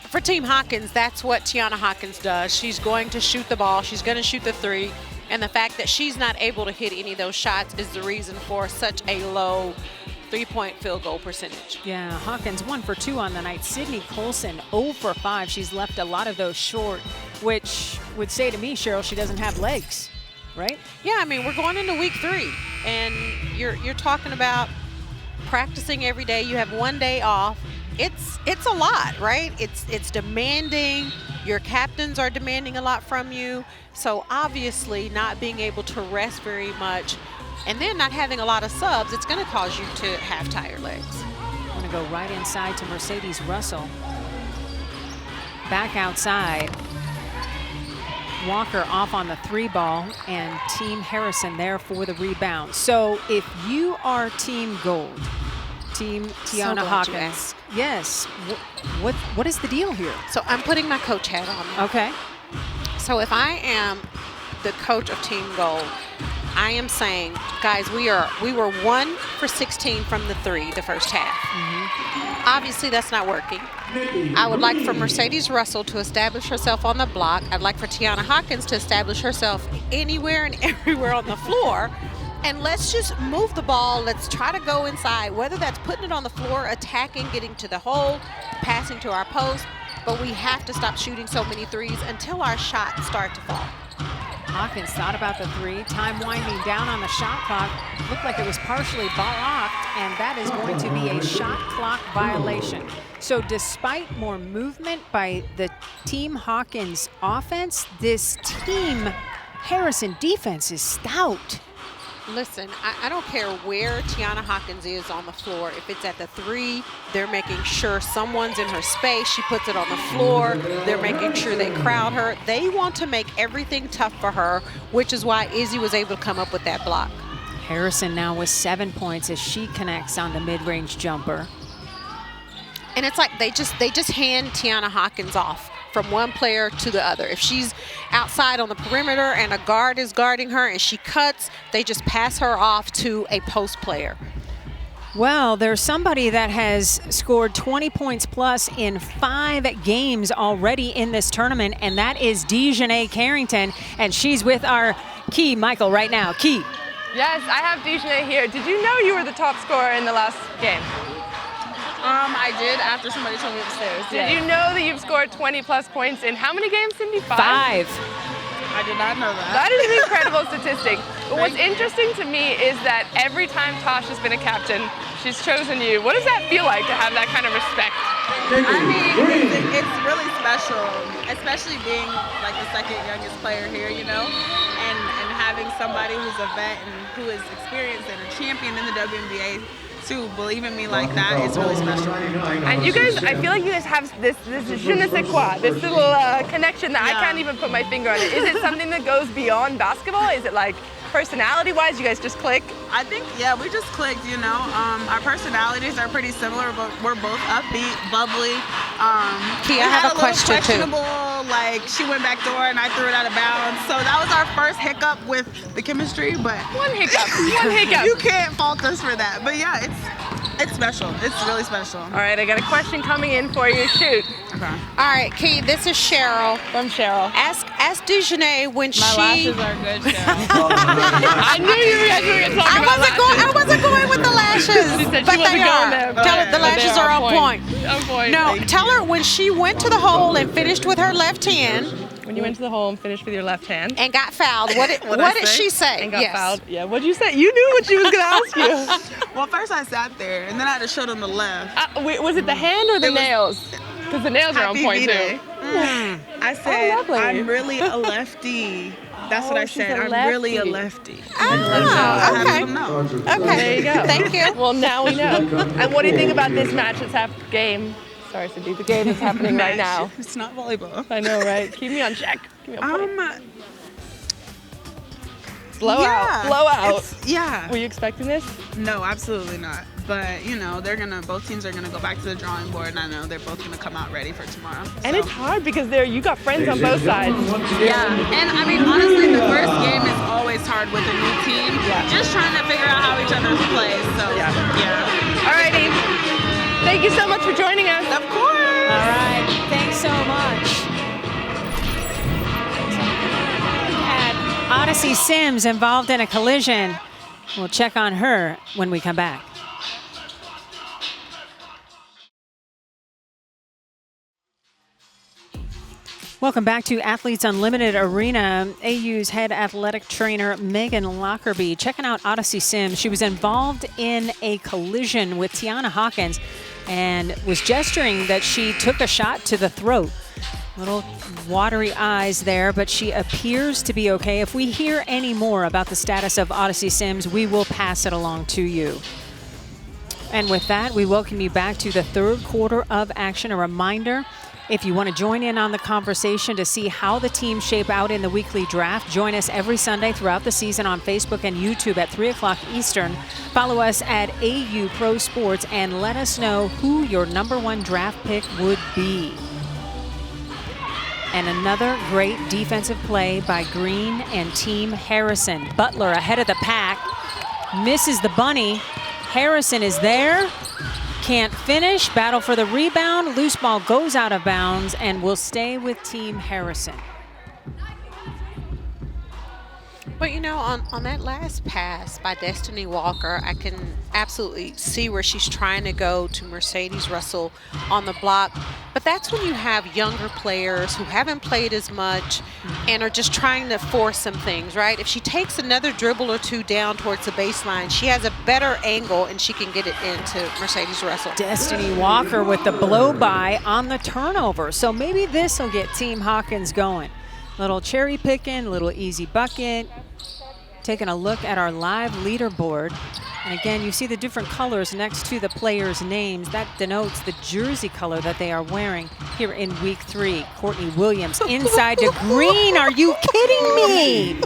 for Team Hawkins, that's what Tiana Hawkins does. She's going to shoot the ball. She's going to shoot the three. And the fact that she's not able to hit any of those shots is the reason for such a low 3-point field goal percentage. Yeah, Hawkins 1 for 2 on the night. Sydney Colson 0 for 5. She's left a lot of those short, which would say to me, Cheryl, she doesn't have legs, right? Yeah, I mean, we're going into week 3, and you're talking about practicing every day. You have 1 day off. It's a lot, right? It's demanding. Your captains are demanding a lot from you. So obviously not being able to rest very much and then not having a lot of subs, it's going to cause you to have tired legs. I'm going to go right inside to Mercedes Russell. Back outside. Walker off on the 3 ball, and Team Harrison there for the rebound. So if you are Team Gold, Team Tiana Hawkins, yes, what is the deal here? So I'm putting my coach hat on. Okay. So if I am the coach of Team Gold, I am saying, guys, we were 1 for 16 from the 3 the first half. Obviously, that's not working. I would like for Mercedes Russell to establish herself on the block. I'd like for Tiana Hawkins to establish herself anywhere and everywhere on the floor. And let's just move the ball. Let's try to go inside, whether that's putting it on the floor, attacking, getting to the hole, passing to our post. But we have to stop shooting so many threes until our shots start to fall. Hawkins thought about the 3. Time winding down on the shot clock. Looked like it was partially blocked, and that is going to be a shot clock violation. So despite more movement by the Team Hawkins offense, this Team Harrison defense is stout. Listen, I don't care where Tiana Hawkins is on the floor. If it's at the 3, they're making sure someone's in her space. She puts it on the floor. They're making sure they crowd her. They want to make everything tough for her, which is why Izzy was able to come up with that block. Harrison now with 7 points as she connects on the mid-range jumper. And it's like they just hand Tiana Hawkins off from one player to the other. If she's outside on the perimeter and a guard is guarding her and she cuts, they just pass her off to a post player. Well, there's somebody that has scored 20 points plus in 5 games already in this tournament, and that is Dejanay Carrington, and she's with our Key Michael right now. Key. Yes, I have Dejanay here. Did you know you were the top scorer in the last game? I did after somebody told me upstairs. Did you know that you've scored 20 plus points in how many games, Cindy? 5? I did not know that. That is an incredible statistic. But what's interesting to me is that every time Tosh has been a captain, she's chosen you. What does that feel like to have that kind of respect? I mean, it's really special, especially being like the second youngest player here, you know, and having somebody who's a vet and who is experienced and a champion in the WNBA to believe in me like that is really special. And you guys, I feel like you guys have this je ne sais quoi, this little connection that I can't even put my finger on it. Is it something that goes beyond basketball? Is it like personality-wise, you guys just click? I think, yeah, we just clicked, you know. Our personalities are pretty similar, but we're both upbeat, bubbly. Key, I have a question too. Like, she went back door and I threw it out of bounds. So that was our first hiccup with the chemistry, but one hiccup. You can't fault us for that. But yeah, it's special. It's really special. All right, I got a question coming in for you. Shoot. Okay. All right, Key, this is Cheryl. From Cheryl. Ask Dejanay when My lashes are good, Cheryl. I knew you guys were going to talk about lashes. I wasn't going with the lashes. She said but she wasn't they going are. there. Tell her the lashes are on point. On point. No, tell her when she went to the hole and finished with her left hand. When you went to the hole and finished with your left hand. And got fouled. What did she say? And got fouled. Yeah, what did you say? You knew what she was going to ask you. Well, first I sat there, and then I had to show them the left. Wait, was it the hand or the nails? Because the nails are on point, too. I said, I'm really a lefty. That's what I said. I'm really a lefty. Okay. There you go. Thank you. Well, now we know. And what do you think about this match that's game? Sorry, Cindy, the game that's happening right now. It's not volleyball. I know, right? Keep me on check. Keep me on point. Blowout. Yeah. Were you expecting this? No, absolutely not. But, you know, both teams are going to go back to the drawing board, and I know they're both going to come out ready for tomorrow. And it's hard because you got friends on both sides. Yeah, and I mean, honestly, the first game is always hard with a new team. Yeah. Just trying to figure out how each other plays. So, yeah. Alrighty. Thank you so much for joining us. Of course. All right. Thanks so much. At Odyssey Sims involved in a collision. We'll check on her when we come back. Welcome back to Athletes Unlimited Arena. AU's head athletic trainer Megan Lockerbie checking out Odyssey Sims. She was involved in a collision with Tiana Hawkins and was gesturing that she took a shot to the throat. Little watery eyes there, but she appears to be okay. If we hear any more about the status of Odyssey Sims, we will pass it along to you. And with that, we welcome you back to the third quarter of action. A reminder, If you want to join in on the conversation to see how the teams shape out in the weekly draft, join us every Sunday throughout the season on Facebook and YouTube at 3 o'clock Eastern. Follow us at AU Pro Sports and let us know who your #1 draft pick would be. And another great defensive play by Green and Team Harrison. Butler ahead of the pack, misses the bunny. Harrison is there. Can't finish, battle for the rebound, loose ball goes out of bounds and will stay with Team Harrison. But you know, on that last pass by Destiny Walker, I can absolutely see where she's trying to go to Mercedes Russell on the block. But that's when you have younger players who haven't played as much and are just trying to force some things, right? If she takes another dribble or two down towards the baseline, she has a better angle and she can get it into Mercedes Russell. Destiny Walker with the blow-by on the turnover. So maybe this will get Team Hawkins going. Little cherry picking, little easy bucket. Taking a look at our live leaderboard. And again, you see the different colors next to the players' names. That denotes the jersey color that they are wearing here in week 3. Courtney Williams inside to Green. Are you kidding me?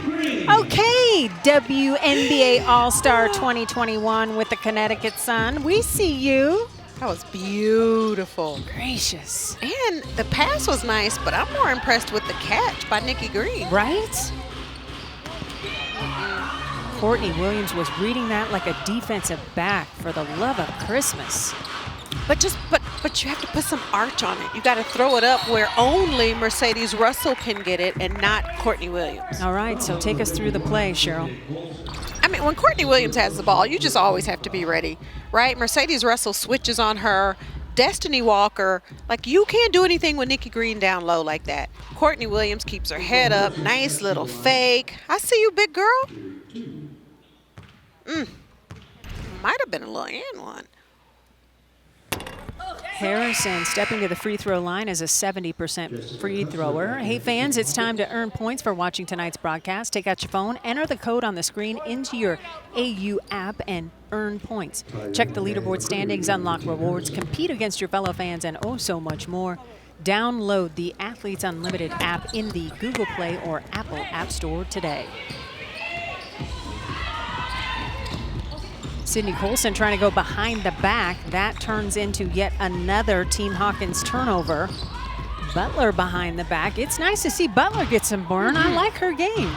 Okay, WNBA All-Star 2021 with the Connecticut Sun. We see you. That was beautiful. Gracious. And the pass was nice, but I'm more impressed with the catch by Nikki Green. Right? Courtney Williams was reading that like a defensive back, for the love of Christmas. But you have to put some arch on it. You got to throw it up where only Mercedes Russell can get it and not Courtney Williams. All right, so take us through the play, Cheryl. I mean, when Courtney Williams has the ball, you just always have to be ready, right? Mercedes Russell switches on her. Destiny Walker, like, you can't do anything with Nikki Green down low like that. Courtney Williams keeps her head up, nice little fake. I see you, big girl. Might have been a little and one. Harrison stepping to the free throw line as a 70% free thrower. Hey fans, it's time to earn points for watching tonight's broadcast. Take out your phone, enter the code on the screen into your AU app and earn points. Check the leaderboard standings, unlock rewards, compete against your fellow fans, and oh so much more. Download the Athletes Unlimited app in the Google Play or Apple App Store today. Sydney Colson trying to go behind the back. That turns into yet another Team Hawkins turnover. Butler behind the back. It's nice to see Butler get some burn. I like her game.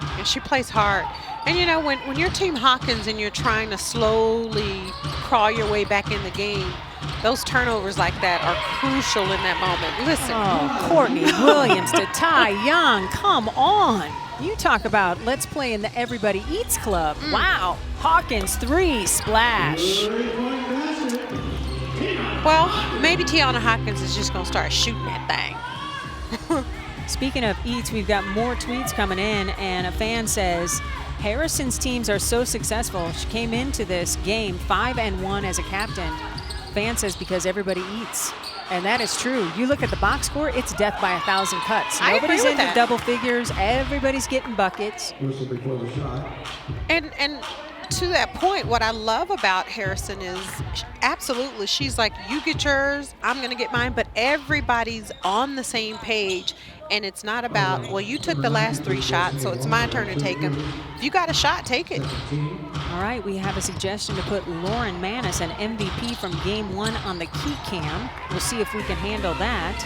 And she plays hard. And you know, when you're Team Hawkins and you're trying to slowly crawl your way back in the game, those turnovers like that are crucial in that moment. Listen. Oh, Courtney Williams to Ty Young. Come on. You talk about let's play in the Everybody Eats Club. Wow. Hawkins 3, splash. Well, maybe Tiana Hawkins is just going to start shooting that thing. Speaking of eats, we've got more tweets coming in, and a fan says, Harrison's teams are so successful. She came into this game 5-1 as a captain. Fan says because everybody eats. And that is true. You look at the box score, it's death by 1,000 cuts. Nobody's into double figures. Everybody's getting buckets. And to that point, what I love about Harrison is absolutely, she's like, you get yours, I'm going to get mine, but everybody's on the same page. And it's not about, well, you took the last 3 shots, so it's my turn to take them. If you got a shot, take it. All right, we have a suggestion to put Lauren Manis, an MVP from Game 1, on the key cam. We'll see if we can handle that.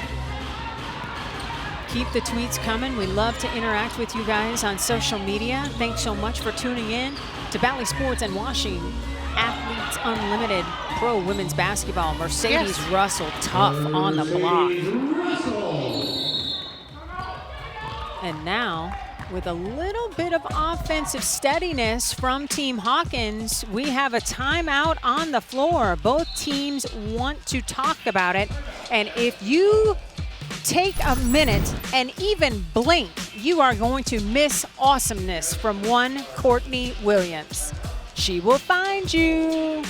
Keep the tweets coming. We love to interact with you guys on social media. Thanks so much for tuning in to Valley Sports and watching Athletes Unlimited Pro Women's Basketball. Mercedes Russell, tough on the block. And now, with a little bit of offensive steadiness from Team Hawkins, we have a timeout on the floor. Both teams want to talk about it. And if you take a minute and even blink, you are going to miss awesomeness from one Courtney Williams. She will find you.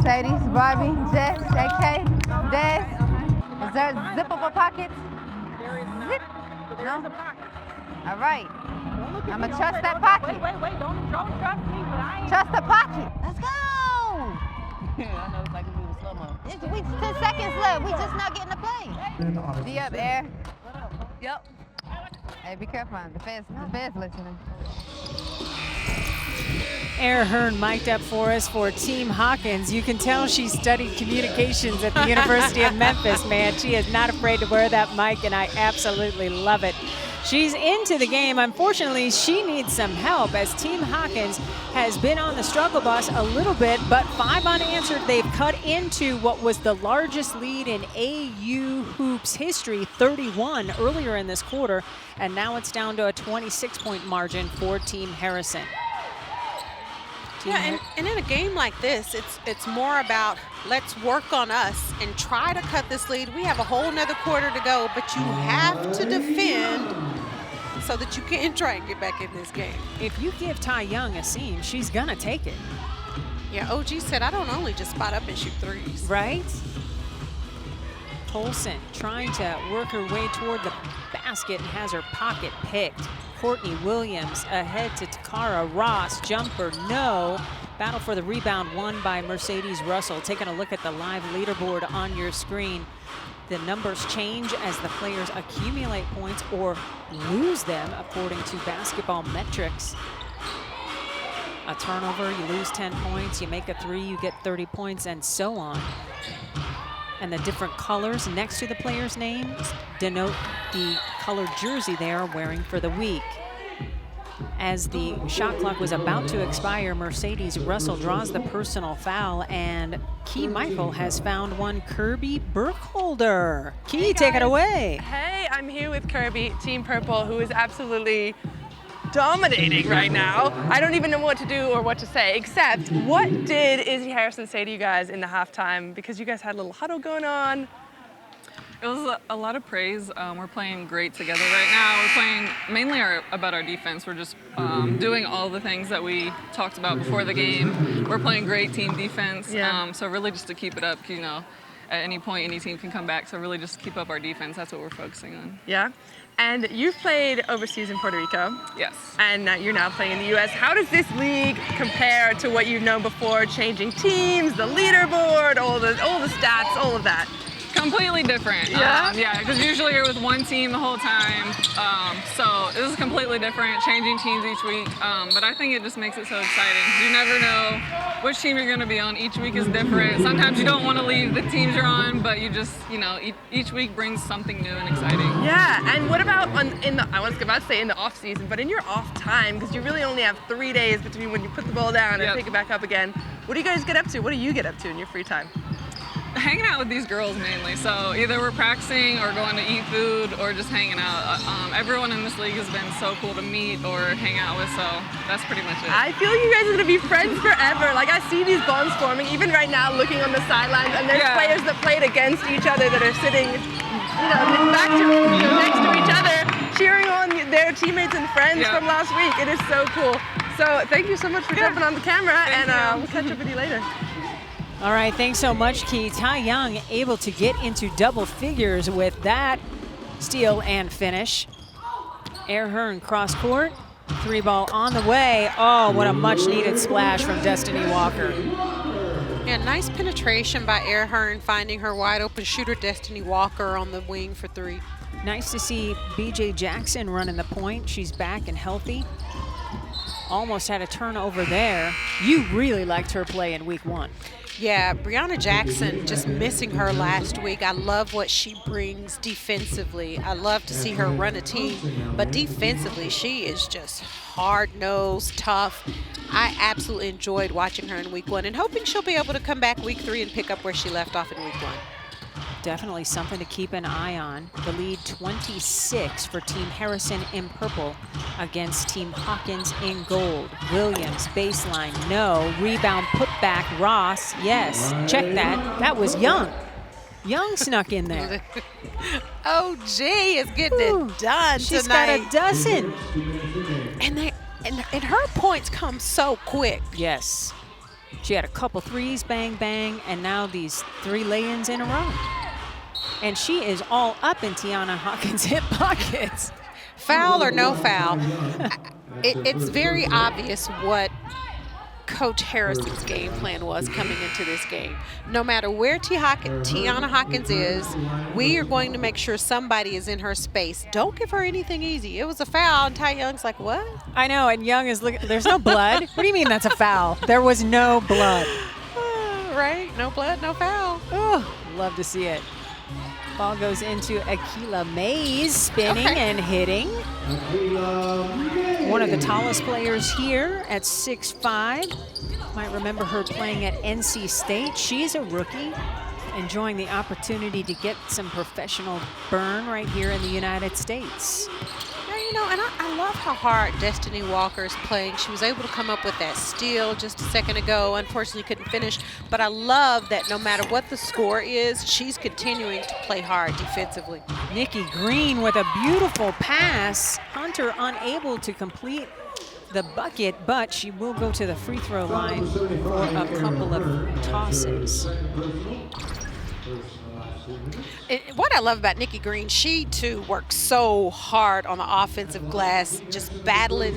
Sadie, Bobby, Jess, AK, Des. there zippable pockets? Zip. No? All right. I'm going to trust that pocket. Wait. Don't trust me, but I ain't. Trust the pocket. Let's go. I know it's like a movie slow-mo. We 10 seconds left. We just not getting to play. Be up, Air. Yep. Hey, be careful. The feds listening. Air Hearn mic'd up for us for Team Hawkins. You can tell she studied communications at the University of Memphis, man. She is not afraid to wear that mic, and I absolutely love it. She's into the game. Unfortunately, she needs some help as Team Hawkins has been on the struggle bus a little bit, but 5 unanswered. They've cut into what was the largest lead in AU Hoops history, 31 earlier in this quarter, and now it's down to a 26-point margin for Team Harrison. Yeah, and in a game like this, it's more about let's work on us and try to cut this lead. We have a whole nother quarter to go, but you have to defend so that you can try and get back in this game. If you give Tai Young a seam, she's gonna take it. Yeah, OG said I don't only just spot up and shoot threes. Right? Tolson trying to work her way toward the basket and has her pocket picked. Courtney Williams ahead to Takara Ross. Jumper, no. Battle for the rebound won by Mercedes Russell. Taking a look at the live leaderboard on your screen. The numbers change as the players accumulate points or lose them according to basketball metrics. A turnover, you lose 10 points. You make a 3, you get 30 points, and so on. And the different colors next to the players' names denote the colored jersey they are wearing for the week. As the shot clock was about to expire, Mercedes Russell draws the personal foul, and Key Michael has found one, Kirby Burkholder. Key, take it away. Hey, I'm here with Kirby, Team Purple, who is absolutely dominating right now. I don't even know what to do or what to say, except what did Izzy Harrison say to you guys in the halftime? Because you guys had a little huddle going on. It was a lot of praise. We're playing great together right now. We're playing mainly about our defense. We're just doing all the things that we talked about before the game. We're playing great team defense. Yeah. So really just to keep it up, you know, at any point any team can come back. So really just keep up our defense. That's what we're focusing on. Yeah. And you've played overseas in Puerto Rico. Yes. And you're now playing in the U.S. How does this league compare to what you've known before? Changing teams, the leaderboard, all the stats, all of that. Completely different. Yeah? Yeah, because usually you're with one team the whole time. So this is completely different, changing teams each week. But I think it just makes it so exciting. You never know which team you're going to be on. Each week is different. Sometimes you don't want to leave the teams you're on, but you just, you know, each week brings something new and exciting. Yeah, and what about I was about to say in the off season, but in your off time, because you really only have 3 days between when you put the ball down and pick it back up again. What do you guys get up to? What do you get up to in your free time? Hanging out with these girls mainly. So either we're practicing or going to eat food or just hanging out. Everyone in this league has been so cool to meet or hang out with, so that's pretty much it. I feel you guys are going to be friends forever. Like, I see these bonds forming, even right now looking on the sidelines, and there's players that played against each other that are sitting, next to each other, cheering on their teammates and friends from last week. It is so cool. So thank you so much for jumping on the camera, and we'll catch up with you later. All right, thanks so much, Key. Tai Young able to get into double figures with that steal and finish. Air Hearn cross court, 3 ball on the way. Oh, what a much needed splash from Destiny Walker. Yeah, nice penetration by Air Hearn, finding her wide open shooter Destiny Walker on the wing for 3. Nice to see BJ Jackson running the point. She's back and healthy. Almost had a turnover there. You really liked her play in week 1. Yeah, Breonna Jackson, just missing her last week. I love what she brings defensively. I love to see her run a team, but defensively, she is just hard-nosed, tough. I absolutely enjoyed watching her in week 1 and hoping she'll be able to come back week 3 and pick up where she left off in week 1. Definitely something to keep an eye on. The lead 26 for Team Harrison in purple against Team Hawkins in gold. Williams, baseline, no. Rebound, put back, Ross, yes. Check that. That was Young. Young snuck in there. OG is getting it done She's tonight. got a dozen. And her points come so quick. Yes. She had a couple threes, bang, bang, and now these 3 lay-ins in a row. and she is all up in Tiana Hawkins' hip pockets. Foul or no foul, it's very obvious what Coach Harrison's game plan was coming into this game. No matter where Tiana Hawkins is, we are going to make sure somebody is in her space. Don't give her anything easy. It was a foul, and Ty Young's like, what? I know, and Young is looking, there's no blood. What do you mean that's a foul? There was no blood. Right, no blood, no foul. Oh, love to see it. Ball goes into Akila Mays, spinning and hitting. One of the tallest players here at 6'5". Might remember her playing at NC State. She's a rookie, enjoying the opportunity to get some professional burn right here in the United States. Yeah, you know, and I love how hard Destiny Walker's playing. She was able to come up with that steal just a second ago. Unfortunately, couldn't finish. But I love that no matter what the score is, she's continuing to play hard defensively. Nikki Green with a beautiful pass. Hunter unable to complete the bucket, but she will go to the free throw line for a couple of tosses. What I love about Nikki Green, she too works so hard on the offensive glass, just battling,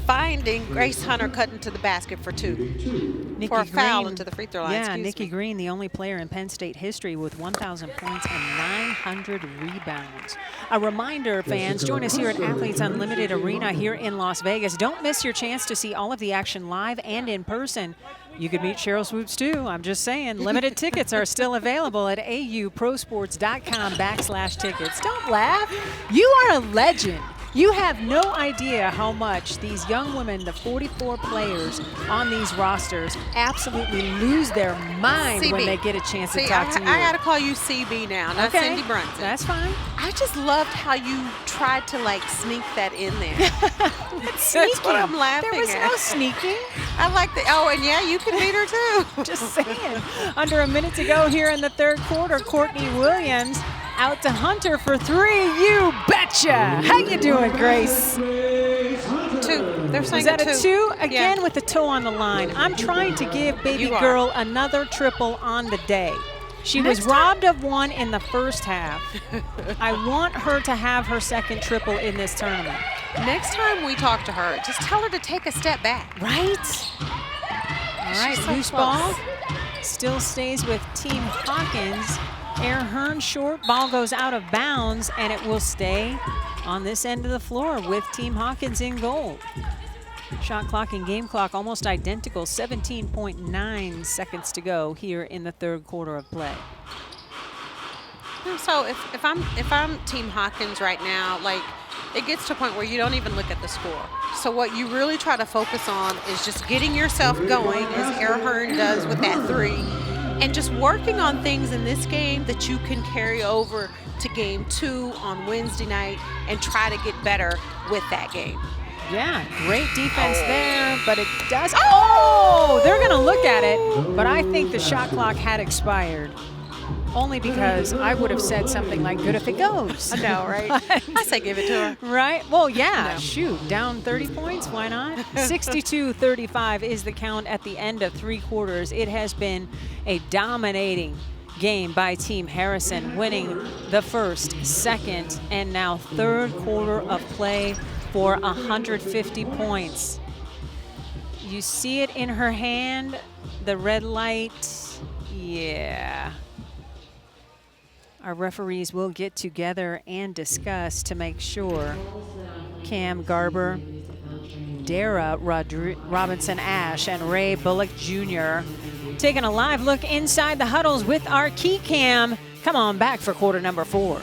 finding Grace Hunter cutting to the basket for two. For a foul into the free throw line. Yeah, Nikki Green, the only player in Penn State history with 1,000 points and 900 rebounds. A reminder, fans, join us here at Athletes Unlimited Arena here in Las Vegas. Don't miss your chance to see all of the action live and in person. You could meet Cheryl Swoops too, I'm just saying. Limited tickets are still available at auprosports.com/tickets. Don't laugh. You are a legend. You have no idea how much these young women, the 44 players on these rosters, absolutely lose their mind when they get a chance to talk to you. I got to call you CB now, not Cindy Brunson. That's fine. I just loved how you tried to like sneak that in there. That's what I'm laughing at. There was no sneaking. I like the, oh, and yeah, you can beat her too. Just saying. Under a minute to go here in the third quarter, Courtney Williams out to Hunter for three. You betcha. How you doing, Grace? Two. They're saying Is that a two? Again, yeah. with the toe on the line. I'm trying to give baby girl another triple on the day. She was robbed of one in the first half. I want her to have her second triple in this tournament. Next time we talk to her, just tell her to take a step back. Right? All right, loose ball. Still stays with Team Hawkins. Air Hearn short, ball goes out of bounds, and it will stay on this end of the floor with Team Hawkins in goal. Shot clock and game clock almost identical, 17.9 seconds to go here in the third quarter of play. So if I'm Team Hawkins right now, like it gets to a point where you don't even look at the score. So what you really try to focus on is just getting yourself going, as Air Hearn does with that three, and just working on things in this game that you can carry over to game 2 on Wednesday night and try to get better with that game. Yeah, great defense there, but it does. Oh, they're going to look at it, but I think the shot clock had expired. Only because I would have said something like, good if it goes. I know, right? I say give it to her. Right? Well, yeah, shoot, down 30 points, why not? 62-35 is the count at the end of three quarters. It has been a dominating game by Team Harrison, winning the first, second, and now third quarter of play for 150 points. You see it in her hand, the red light, yeah. Our referees will get together and discuss to make sure Cam Garber, Dara Robinson Ash, and Ray Bullock Jr. taking a live look inside the huddles with our key cam. Come on back for quarter number 4.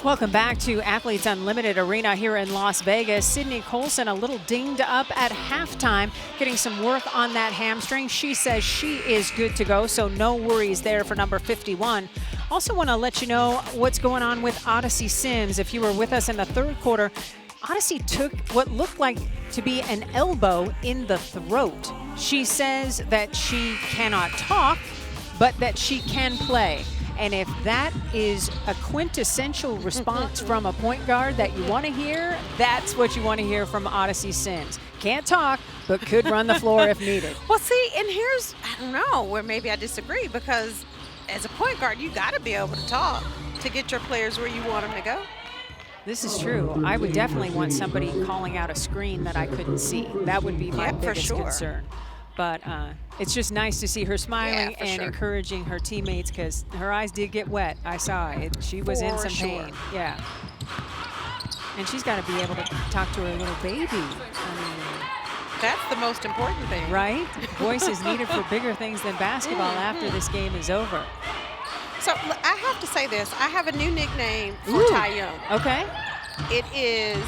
Welcome back to Athletes Unlimited Arena here in Las Vegas. Sydney Colson a little dinged up at halftime, getting some work on that hamstring. She says she is good to go, so no worries there for number 51. Also want to let you know what's going on with Odyssey Sims. If you were with us in the third quarter, Odyssey took what looked like to be an elbow in the throat. She says that she cannot talk, but that she can play. And if that is a quintessential response from a point guard that you want to hear, that's what you want to hear from Odyssey Sims. Can't talk, but could run the floor if needed. Well, see, and here's, I don't know, where maybe I disagree, because as a point guard, you got to be able to talk to get your players where you want them to go. This is true. I would definitely want somebody calling out a screen that I couldn't see. That would be my biggest concern. But it's just nice to see her smiling and encouraging her teammates, because her eyes did get wet. I saw it. She was in some pain. Yeah. And she's got to be able to talk to her little baby. I mean, that's the most important thing. Right? Voice is needed for bigger things than basketball after this game is over. So I have to say this. I have a new nickname for Ty Young. Okay. It is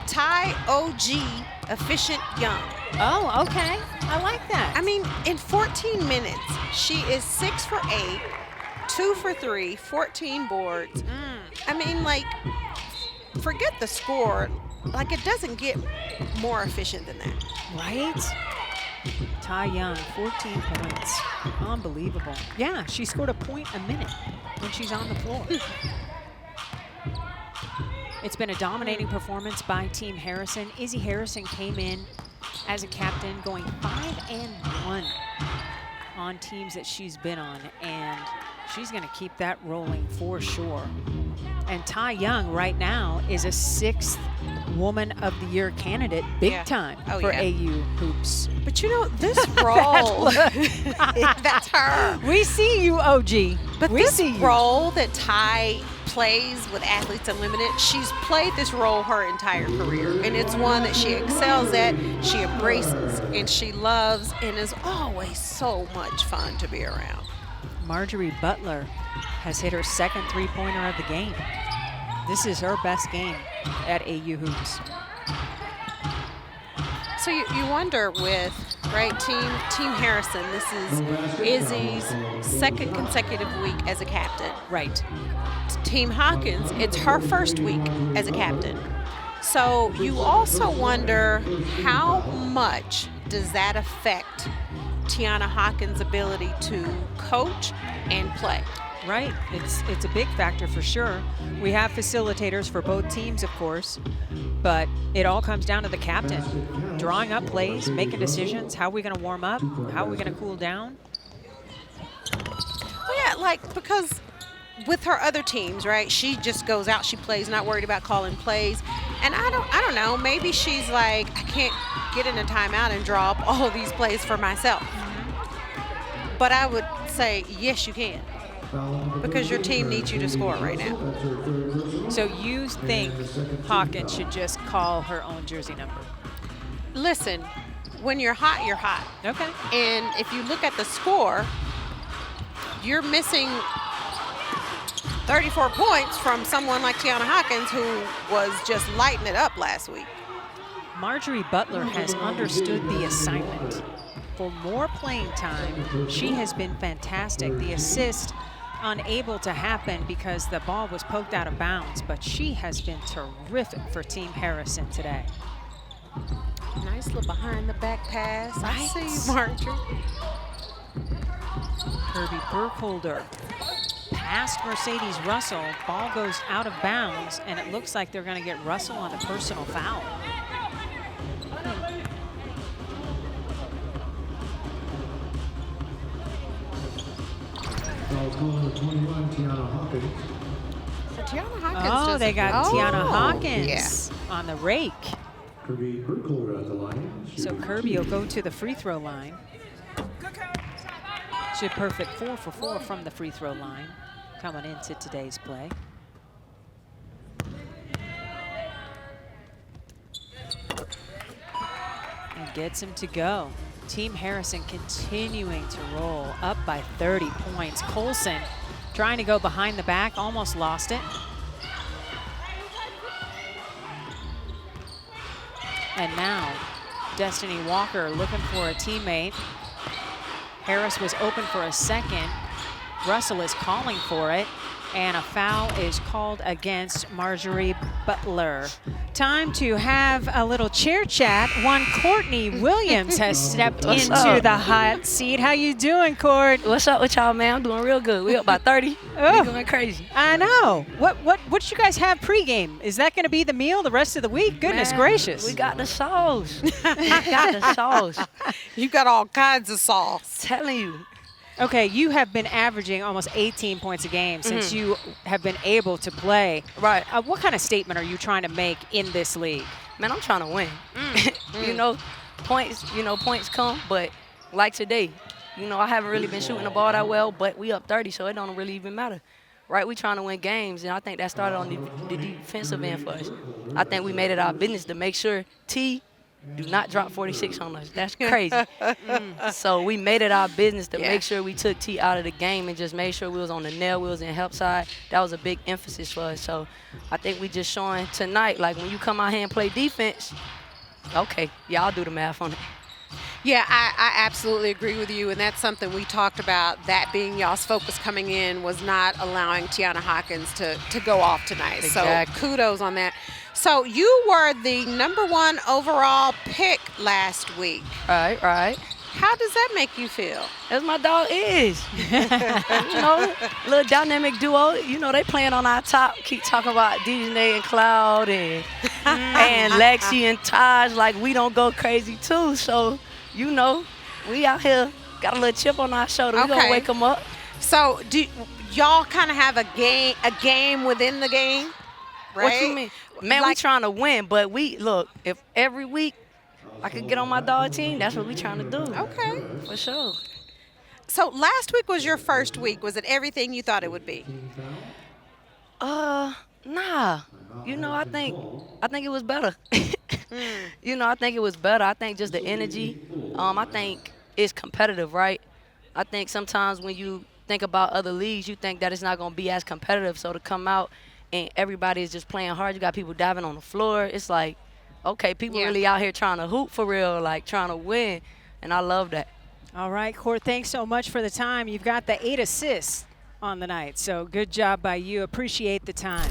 Ty OG Efficient Young. Oh, okay. I like that. I mean, in 14 minutes, she is 6 for 8, 2 for 3, 14 boards. I mean, like, forget the score. Like, it doesn't get more efficient than that. Right? Ty Young, 14 points. Unbelievable. Yeah, she scored a point a minute when she's on the floor. It's been a dominating performance by Team Harrison. Izzy Harrison came in as a captain, going 5-1 on teams that she's been on, and she's going to keep that rolling for sure. And Ty Young right now is a 6th Woman of the Year candidate, big time for AU hoops. But you know, this role, that's her. We see you, OG. But this role that Ty plays with Athletes Unlimited, she's played this role her entire career, and it's one that she excels at, she embraces, and she loves, and is always so much fun to be around. Marjorie Butler has hit her 2nd three-pointer of the game. This is her best game at AU hoops. So you wonder with, right, Team Harrison, this is Izzy's 2nd consecutive week as a captain. Right. Team Hawkins, it's her 1st week as a captain. So you also wonder, how much does that affect Tiana Hawkins' ability to coach and play? Right, it's a big factor for sure. We have facilitators for both teams, of course, but it all comes down to the captain. Drawing up plays, making decisions, how are we gonna warm up, how are we gonna cool down? Well, yeah, like, because with her other teams, right, she just goes out, she plays, not worried about calling plays. And I don't know, maybe she's like, I can't get in a timeout and draw up all of these plays for myself. But I would say, yes, you can. Because your team needs you to score right now. So you think Hawkins should just call her own jersey number? Listen, when you're hot, you're hot. Okay. And if you look at the score, you're missing 34 points from someone like Tiana Hawkins, who was just lighting it up last week. Marjorie Butler has understood the assignment. For more playing time, she has been fantastic. The assist unable to happen because the ball was poked out of bounds, but she has been terrific for Team Harrison today. Nice little behind the back pass. Right. I see you, Marjorie. Kirby Burkholder past Mercedes Russell. Ball goes out of bounds, and it looks like they're going to get Russell on a personal foul. Tiana Hawkins. So Tiana Hawkins. Oh, they got Tiana Hawkins on the rake. Kirby Burkholder at the line. So Kirby will go to the free throw line. Should perfect 4 for 4 from the free throw line coming into today's play. And gets him to go. Team Harrison continuing to roll up by 30 points. Colson trying to go behind the back, almost lost it. And now Destiny Walker looking for a teammate. Harris was open for a second. Russell is calling for it, and a foul is called against Marjorie Butler. time to have a little chair chat. One Courtney Williams has stepped What's into up? the hot seat. How you doing, Court? What's up with y'all, man? I'm doing real good. We up by 30. Oh. We going crazy. I know. What did you guys have pregame? Is that going to be the meal the rest of the week? Goodness Man, gracious. We got the sauce. We got the sauce. You got all kinds of sauce. Telling you. Okay, you have been averaging almost 18 points a game since you have been able to play. Right. What kind of statement are you trying to make in this league? Man, I'm trying to win. You know, points come, but like today, I haven't really been shooting the ball that well, but we up 30, so it don't really even matter. Right, we trying to win games, and I think that started on the defensive end for us. I think we made it our business to make sure T do not drop 46 on us. That's crazy. So we made it our business to make sure we took T out of the game and just made sure we was on the nail, we was in help side. That was a big emphasis for us. So I think we just showing tonight, like when you come out here and play defense, okay, y'all do the math on it. Yeah, I absolutely agree with you, and that's something we talked about, that being y'all's focus coming in was not allowing Tiana Hawkins to go off tonight. Exactly. So kudos on that. So you were the #1 overall pick last week. Right. How does that make you feel? As my dog is. Little dynamic duo. They playing on our top. Keep talking about DJ and Cloud and Lexi and Taj. Like, we don't go crazy, too. So, we out here got a little chip on our shoulder. We gonna wake them up. So, do y'all kind of have a game within the game? Right? What you mean? Man, we trying to win, but if every week I could get on my dog team, that's what we trying to do. Okay. For sure. So last week was your first week. Was it everything you thought it would be? Nah. I think it was better. I think it was better. I think just the energy. I think it's competitive, right? I think sometimes when you think about other leagues, you think that it's not going to be as competitive. So to come out and everybody is just playing hard, you got people diving on the floor. It's like, okay, people really out here trying to hoop for real, like trying to win, and I love that. All right, Court, thanks so much for the time. You've got the 8 assists on the night, so good job by you. Appreciate the time.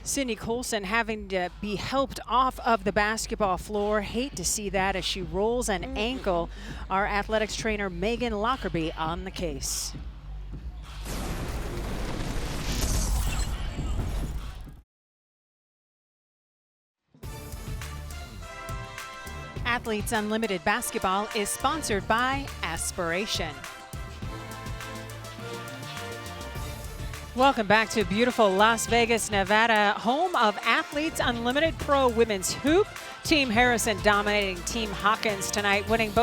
Sydney Colson having to be helped off of the basketball floor. Hate to see that as she rolls an ankle. Our athletics trainer, Megan Lockerbie, on the case. Athletes Unlimited Basketball is sponsored by Aspiration. Welcome back to beautiful Las Vegas, Nevada, home of Athletes Unlimited Pro Women's Hoop. Team Harrison dominating Team Hawkins tonight, winning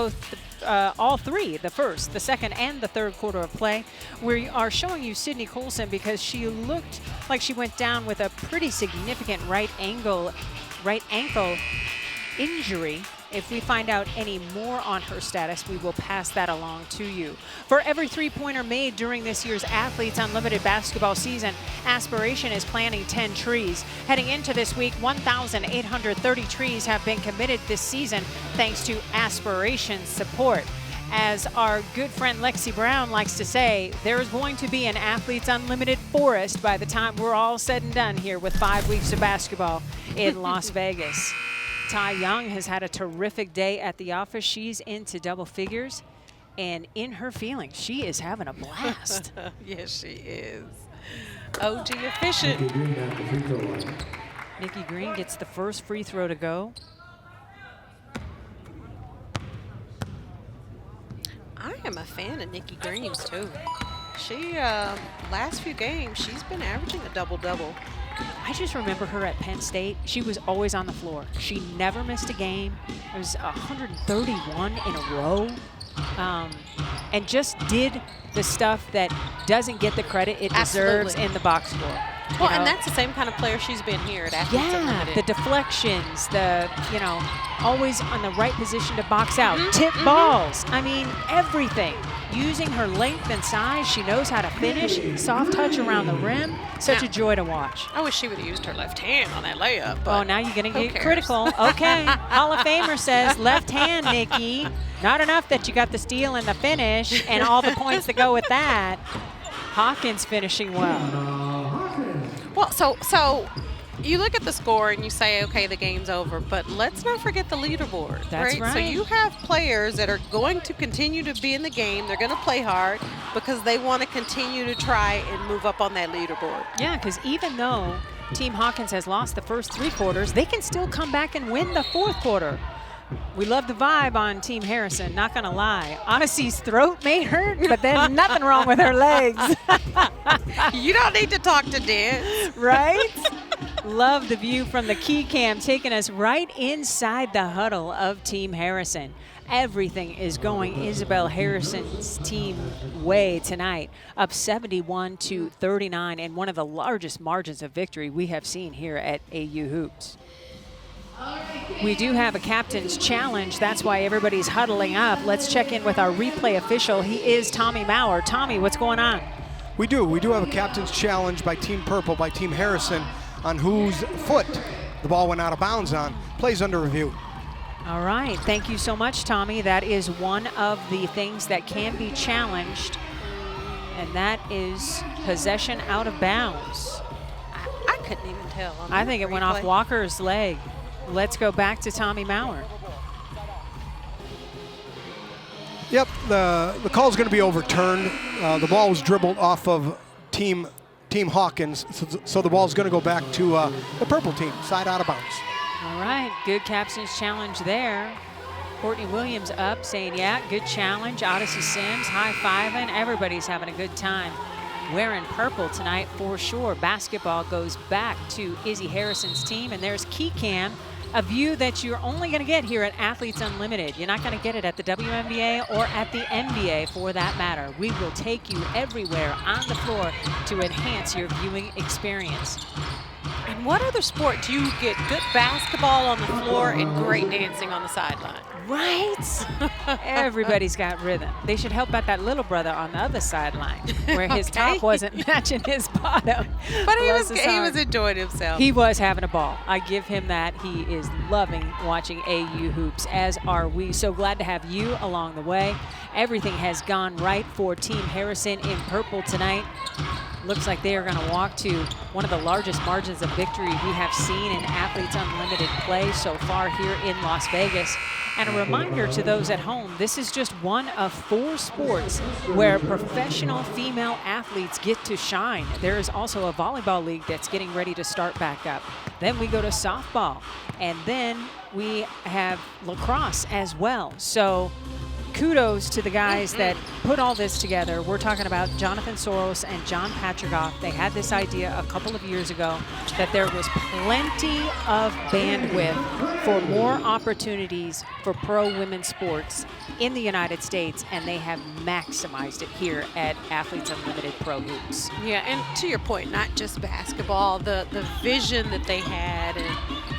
all three, the first, the second, and the third quarter of play. We are showing you Sydney Colson because she looked like she went down with a pretty significant right ankle injury. If we find out any more on her status, we will pass that along to you. For every three-pointer made during this year's Athletes Unlimited basketball season, Aspiration is planting 10 trees. Heading into this week, 1,830 trees have been committed this season thanks to Aspiration's support. As our good friend Lexi Brown likes to say, there is going to be an Athletes Unlimited forest by the time we're all said and done here with 5 weeks of basketball in Las Vegas. Ty Young has had a terrific day at the office. She's into double figures, and in her feelings, she is having a blast. Yes, she is. OG efficient. Nikki Green gets the first free throw to go. I am a fan of Nikki Green's too. She, last few games, she's been averaging a double-double. I just remember her at Penn State. She was always on the floor. She never missed a game. It was 131 in a row. And just did the stuff that doesn't get the credit it deserves in the box score. Well, and that's the same kind of player she's been here at Athletes Unlimited. The deflections, always on the right position to box out, tip balls. I mean, everything. Using her length and size, she knows how to finish. Soft touch around the rim. Such a joy to watch. I wish she would have used her left hand on that layup. Oh, now you're going to get critical. Okay. Hall of Famer says left hand, Nikki. Not enough that you got the steal and the finish and all the points that go with that. Hawkins finishing well. Well, so you look at the score and you say, okay, the game's over, but let's not forget the leaderboard. That's right. So you have players that are going to continue to be in the game. They're going to play hard because they want to continue to try and move up on that leaderboard. Yeah, because even though Team Hawkins has lost the first 3 quarters, they can still come back and win the 4th quarter. We love the vibe on Team Harrison, not gonna lie. Odyssey's throat may hurt, but there's nothing wrong with her legs. You don't need to talk to dance. Right? Love the view from the key cam, taking us right inside the huddle of Team Harrison. Everything is going Isabel Harrison's team way tonight, up 71-39 in one of the largest margins of victory we have seen here at AU Hoops. We do have a captain's challenge. That's why everybody's huddling up. Let's check in with our replay official. He is Tommy Maurer. Tommy, what's going on? We do have a captain's challenge by Team Purple, by Team Harrison, on whose foot the ball went out of bounds on. Plays under review. All right, thank you so much, Tommy. That is one of the things that can be challenged, and that is possession out of bounds. I couldn't even tell. I think it went off Walker's leg. Let's go back to Tommy Maurer. Yep, the call's going to be overturned. The ball was dribbled off of Team Hawkins, so the ball's going to go back to the purple team, side out of bounds. All right, good captain's challenge there. Courtney Williams up, saying, yeah, good challenge. Odyssey Sims high-fiving. Everybody's having a good time wearing purple tonight for sure. Basketball goes back to Izzy Harrison's team, and there's Key Cam, a view that you're only going to get here at Athletes Unlimited. You're not going to get it at the WNBA or at the NBA for that matter. We will take you everywhere on the floor to enhance your viewing experience. And what other sport do you get good basketball on the floor and great dancing on the sideline? Right? Everybody's got rhythm. They should help out that little brother on the other sideline where his top wasn't matching his bottom. But he was enjoying himself. He was having a ball. I give him that. He is loving watching AU hoops, as are we. So glad to have you along the way. Everything has gone right for Team Harrison in purple tonight. Looks like they are going to walk to one of the largest margins of victory we have seen in Athletes Unlimited play so far here in Las Vegas. And a reminder to those at home, this is just one of 4 sports where professional female athletes get to shine. There is also a volleyball league that's getting ready to start back up. Then we go to softball, and then we have lacrosse as well. So kudos to the guys that put all this together. We're talking about Jonathan Soros and John Patrigoff. They had this idea a couple of years ago that there was plenty of bandwidth for more opportunities for pro women's sports in the United States, and they have maximized it here at Athletes Unlimited Pro Hoops. Yeah, and to your point, not just basketball, the vision that they had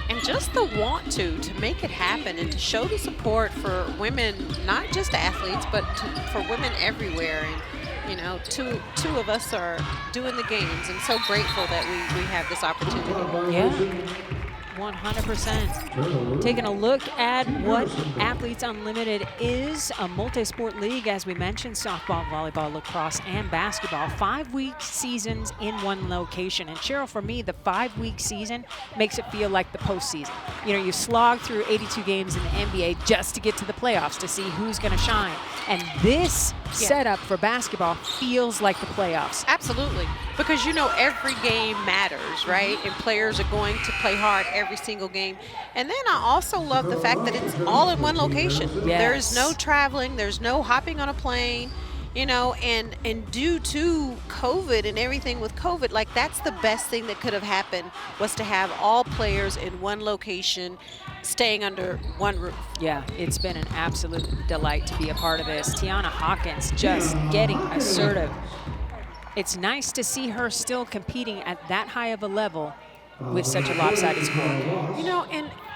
and just the want to make it happen and to show the support for women, not just athletes, but for women everywhere. And, you know, two of us are doing the games, and so grateful that we have this opportunity. Yeah. 100%. Taking a look at what Athletes Unlimited is, a multi-sport league, as we mentioned, softball, volleyball, lacrosse, and basketball. 5-week seasons in one location. And Cheryl, for me, the 5-week season makes it feel like the postseason. You know, you slog through 82 games in the NBA just to get to the playoffs to see who's going to shine. And this setup for basketball feels like the playoffs. Absolutely. Because, you know, every game matters, right? And players are going to play hard every single game. And then I also love the fact that it's all in one location. Yes. There's no traveling, there's no hopping on a plane, you know, and due to COVID and everything with COVID, like that's the best thing that could have happened, was to have all players in one location staying under one roof. Yeah, it's been an absolute delight to be a part of this. Tiana Hawkins just getting assertive. It's nice to see her still competing at that high of a level with such a lopsided score. You know,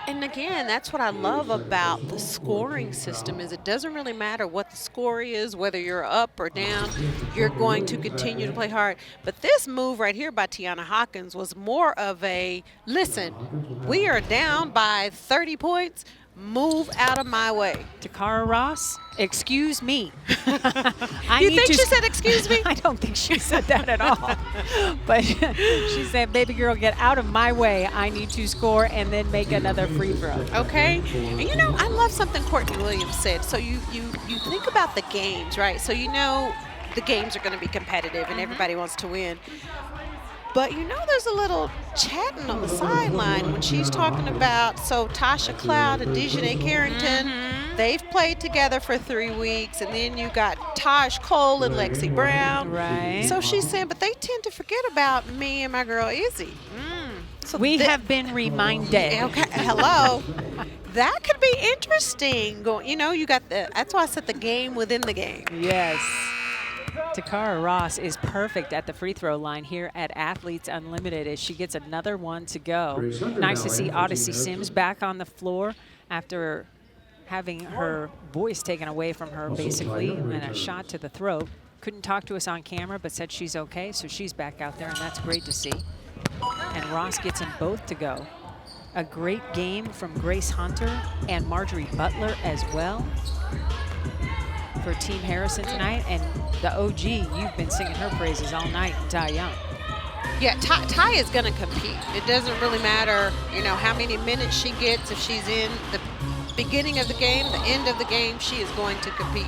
and again, that's what I love about the scoring system, is it doesn't really matter what the score is, whether you're up or down, you're going to continue to play hard. But this move right here by Tiana Hawkins was more of a, listen, we are down by 30 points, Move out of my way. Takara Ross, excuse me. You think she said excuse me? I don't think she said that at all. But she said, baby girl, get out of my way. I need to score and then make another free throw. Okay. And you know, I love something Courtney Williams said. So you think about the games, right? So you know the games are going to be competitive and everybody wants to win. But you know there's a little chatting on the sideline when she's talking about, so Tasha Cloud and Dejanay Carrington, they've played together for 3 weeks, and then you got Taj Cole and Lexi Brown. Right. So she's saying, but they tend to forget about me and my girl Izzy. So we have been reminded. Okay, hello. That could be interesting. You know, you got that's why I said the game within the game. Yes. Takara Ross is perfect at the free throw line here at Athletes Unlimited as she gets another one to go. Nice to see Odyssey Sims back on the floor after having her voice taken away from her, basically, and a shot to the throat. Couldn't talk to us on camera, but said she's okay, so she's back out there, and that's great to see. And Ross gets them both to go. A great game from Grace Hunter and Marjorie Butler as well for Team Harrison tonight. And the OG, you've been singing her praises all night, Ty Young. Yeah, Ty is going to compete. It doesn't really matter, you know, how many minutes she gets. If she's in the beginning of the game, the end of the game, she is going to compete.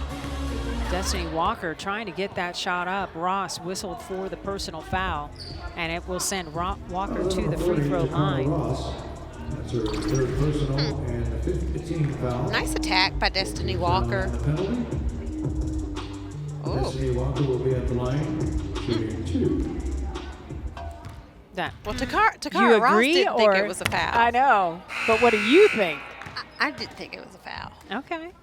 Destiny Walker trying to get that shot up. Ross whistled for the personal foul, and it will send Walker to the free throw line. That's her third personal and the 15th foul. Nice attack by Destiny Walker. Destiny Walker will be at the line, shooting 2. Well, Takara you Ross agree, didn't think or it was a foul. I know, but what do you think? I didn't think it was a foul. Okay.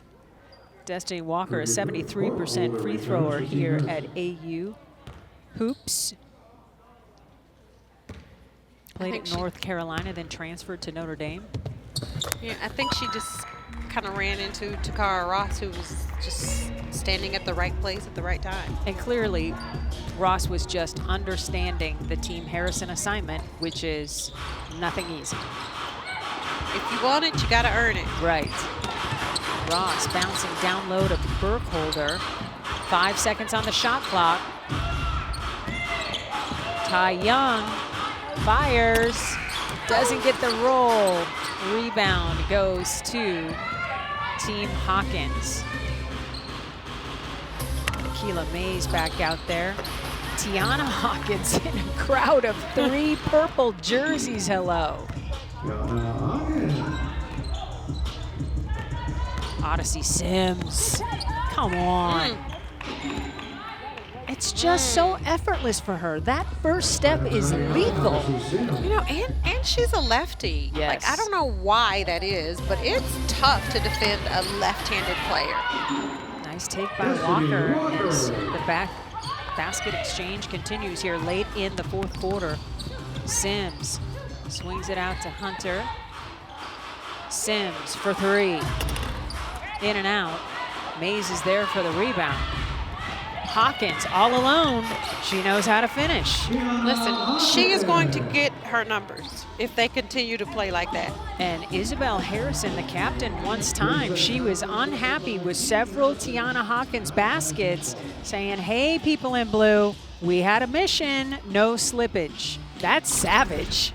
Destiny Walker, a 73% free thrower here at AU Hoops. Played at North Carolina, then transferred to Notre Dame. Yeah, I think she just kind of ran into Takara Ross, who was just standing at the right place at the right time. And clearly, Ross was just understanding the Team Harrison assignment, which is nothing easy. If you want it, you got to earn it. Right. Ross bouncing down low to Burkholder. 5 seconds on the shot clock. Ty Young fires, doesn't get the roll. Rebound goes to Team Hawkins. Akila Mays back out there. Tiana Hawkins in a crowd of 3 purple jerseys. Hello. Odyssey Sims. Come on. It's just so effortless for her. That first step is lethal. You know, and she's a lefty. Yes. Like, I don't know why that is, but it's tough to defend a left-handed player. Nice take by Walker as the basket exchange continues here late in the fourth quarter. Sims swings it out to Hunter. Sims for 3. In and out. Mays is there for the rebound. Hawkins all alone. She knows how to finish. Listen, she is going to get her numbers if they continue to play like that. And Isabel Harrison, the captain, once time, she was unhappy with several Tiana Hawkins baskets, saying, hey, people in blue, we had a mission, no slippage. That's savage.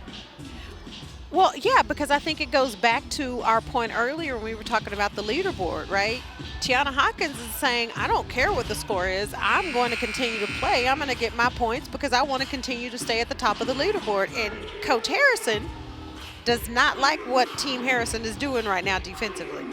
Well, yeah, because I think it goes back to our point earlier when we were talking about the leaderboard, right? Tiana Hawkins is saying, I don't care what the score is. I'm going to continue to play. I'm going to get my points because I want to continue to stay at the top of the leaderboard. And Coach Harrison does not like what Team Harrison is doing right now defensively.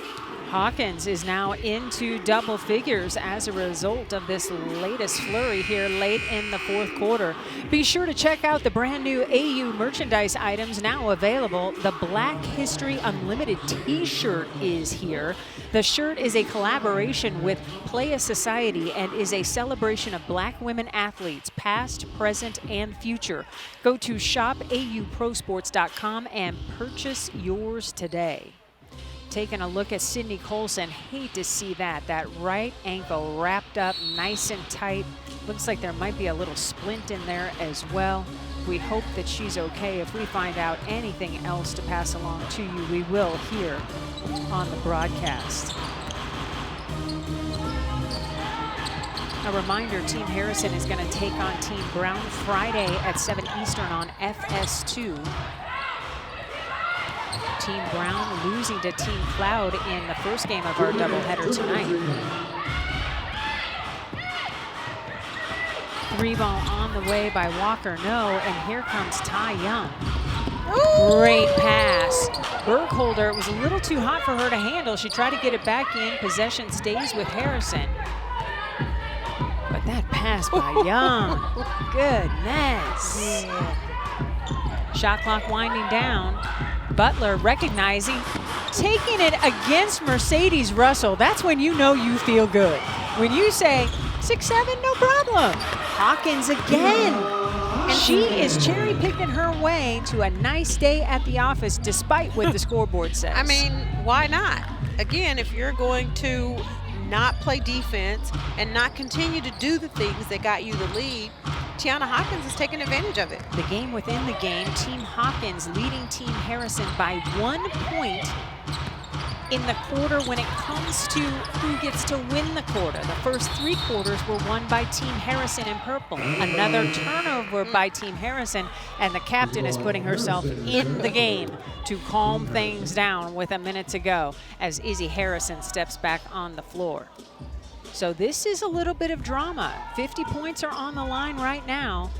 Hawkins is now into double figures as a result of this latest flurry here late in the fourth quarter. Be sure to check out the brand new AU merchandise items now available. The Black History Unlimited t-shirt is here. The shirt is a collaboration with Playa Society and is a celebration of Black women athletes, past, present, and future. Go to shopauprosports.com and purchase yours today. Taking a look at Sydney Colson. Hate to see that. That right ankle wrapped up nice and tight. Looks like there might be a little splint in there as well. We hope that she's okay. If we find out anything else to pass along to you, we will here on the broadcast. A reminder, Team Harrison is going to take on Team Brown Friday at 7 Eastern on FS2. Team Brown losing to Team Cloud in the first game of our doubleheader tonight. 3 ball on the way by Walker, no, and here comes Ty Young. Great pass. Burkholder, it was a little too hot for her to handle. She tried to get it back in. Possession stays with Harrison. But that pass by Young, goodness. Yeah. Shot clock winding down. Butler recognizing, taking it against Mercedes Russell. That's when you know you feel good. When you say 6-7, no problem. Hawkins again. And she is cherry picking her way to a nice day at the office despite what the scoreboard says. I mean, why not? Again, if you're going to not play defense and not continue to do the things that got you the lead, Tiana Hawkins is taking advantage of it. The game within the game, Team Hawkins leading Team Harrison by 1 point in the quarter when it comes to who gets to win the quarter. The first 3 quarters were won by Team Harrison in purple. Another turnover by Team Harrison, and the captain is putting herself in the game to calm things down with a minute to go as Izzy Harrison steps back on the floor. So this is a little bit of drama. 50 points are on the line right now,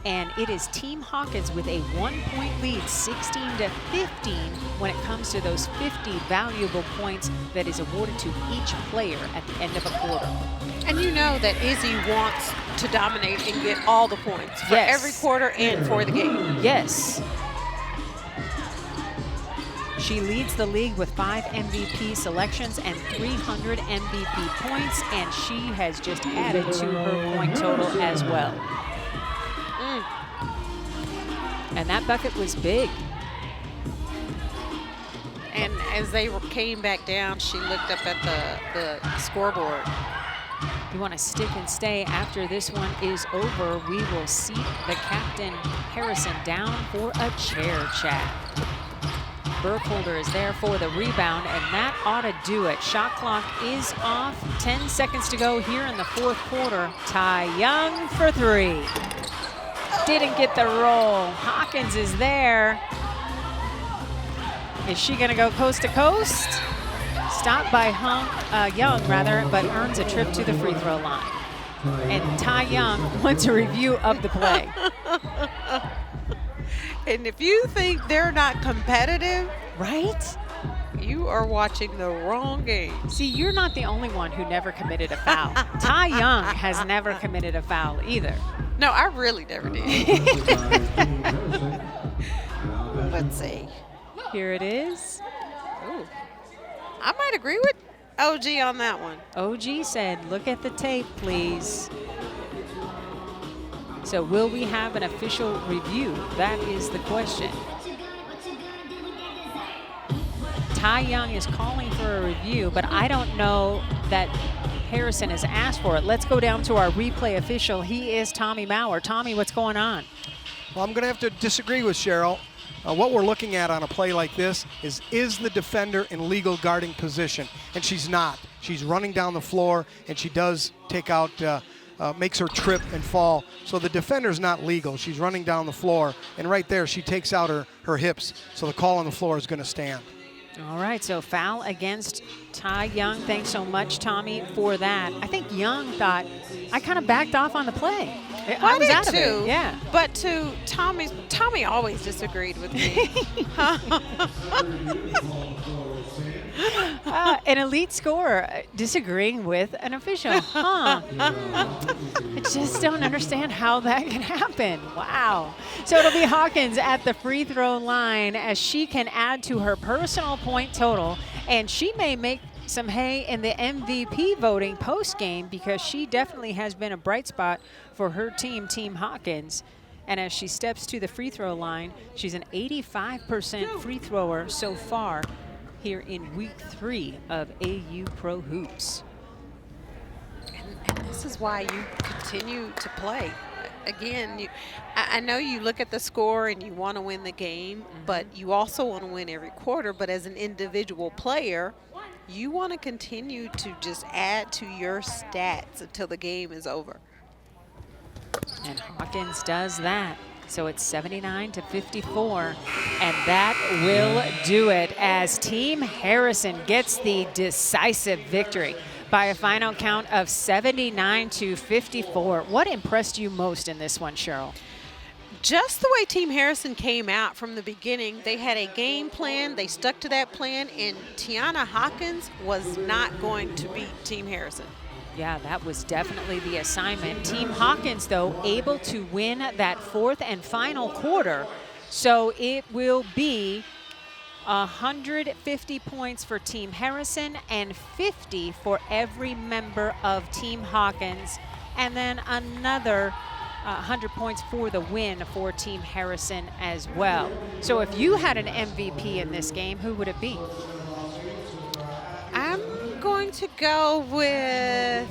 and it is Team Hawkins with a 1-point lead, 16-15, when it comes to those 50 valuable points that is awarded to each player at the end of a quarter. And you know that Izzy wants to dominate and get all the points for every quarter and for the game. Yes. She leads the league with 5 MVP selections and 300 MVP points, and she has just added to her point total as well. And that bucket was big. And as they came back down, she looked up at the scoreboard. You want to stick and stay after this one is over. We will seat the captain, Harrison, down for a chair chat. Burkholder is there for the rebound, and that ought to do it. Shot clock is off. 10 seconds to go here in the 4th quarter. Ty Young for 3. Didn't get the roll. Hawkins is there. Is she going to go coast to coast? Stopped by Young, but earns a trip to the free throw line. And Ty Young wants a review of the play. And if you think they're not competitive, right? You are watching the wrong game. See, you're not the only one who never committed a foul. Ty Young has never committed a foul either. No, I really never did. Let's see. Here it is. Ooh. I might agree with OG on that one. OG said, look at the tape, please. So will we have an official review? That is the question. Ty Young is calling for a review, but I don't know that Harrison has asked for it. Let's go down to our replay official. He is Tommy Maurer. Tommy, what's going on? Well, I'm going to have to disagree with Cheryl. What we're looking at on a play like this is the defender in legal guarding position, and she's not. She's running down the floor, and she does take out, makes her trip and fall. So the defender's not legal. She's running down the floor, and right there she takes out her hips. So the call on the floor is going to stand. All right, so foul against Ty Young. Thanks so much, Tommy, for that. I think Young thought, I kind of backed off on the play. I was out of it. Yeah. But to Tommy always disagreed with me. An elite scorer disagreeing with an official. Huh. I just don't understand how that can happen. Wow. So it'll be Hawkins at the free throw line as she can add to her personal point total, and she may make some hay in the MVP voting post-game because she definitely has been a bright spot for her team, Team Hawkins. And as she steps to the free throw line, she's an 85% free thrower so far here in week 3 of AU Pro Hoops. And this is why you continue to play. again, I know you look at the score and you want to win the game, but you also want to win every quarter. But as an individual player, you want to continue to just add to your stats until the game is over. And Hawkins does that. So it's 79-54, and that will do it as Team Harrison gets the decisive victory by a final count of 79-54. What impressed you most in this one, Cheryl? Just the way Team Harrison came out from the beginning. They had a game plan. They stuck to that plan, and Tiana Hawkins was not going to beat Team Harrison. Yeah, that was definitely the assignment. Team Hawkins, though, able to win that fourth and final quarter. So it will be 150 points for Team Harrison and 50 for every member of Team Hawkins. And then another 100 points for the win for Team Harrison as well. So if you had an MVP in this game, who would it be? I'm going to go with,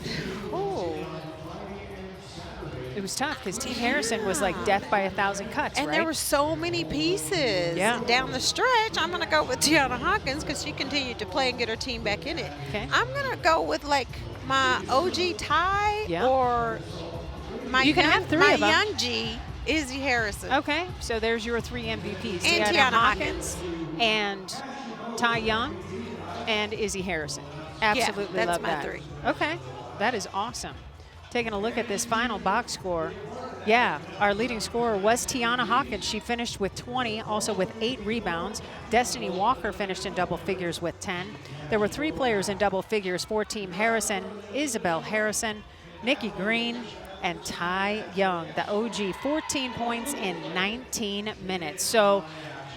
it was tough because Team Harrison was like death by 1,000 cuts, and right? there were so many pieces down the stretch. I'm going to go with Tiana Hawkins because she continued to play and get her team back in it. Okay. I'm going to go with like my OG Ty or my you can have three of them. young G, Izzy Harrison. Okay, so there's your 3 MVPs. And Tiana Hawkins. And Ty Young and Izzy Harrison. Absolutely that's love my that. 3. Okay, that is awesome. Taking a look at this final box score. Yeah, our leading scorer was Tiana Hawkins. She finished with 20, also with 8 rebounds. Destiny Walker finished in double figures with 10. There were 3 players in double figures for Team Harrison: Isabel Harrison, Nikki Green, and Ty Young, the OG, 14 points in 19 minutes. So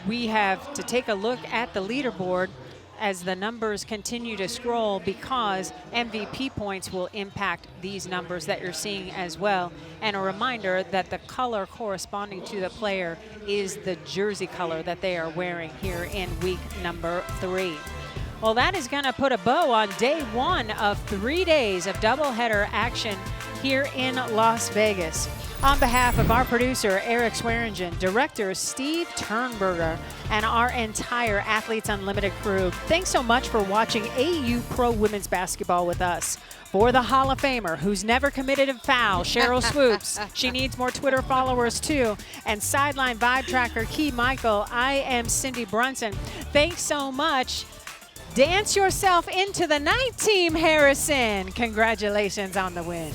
we have to take a look at the leaderboard as the numbers continue to scroll, because MVP points will impact these numbers that you're seeing as well. And a reminder that the color corresponding to the player is the jersey color that they are wearing here in week number 3. Well, that is going to put a bow on day 1 of 3 days of doubleheader action here in Las Vegas. On behalf of our producer, Eric Swearingen, director Steve Turnberger, and our entire Athletes Unlimited crew, thanks so much for watching AU Pro Women's Basketball with us. For the Hall of Famer, who's never committed a foul, Cheryl Swoops. She needs more Twitter followers, too. And Sideline Vibe Tracker, Key Michael, I am Cindy Brunson. Thanks so much. Dance yourself into the night, Team Harrison. Congratulations on the win.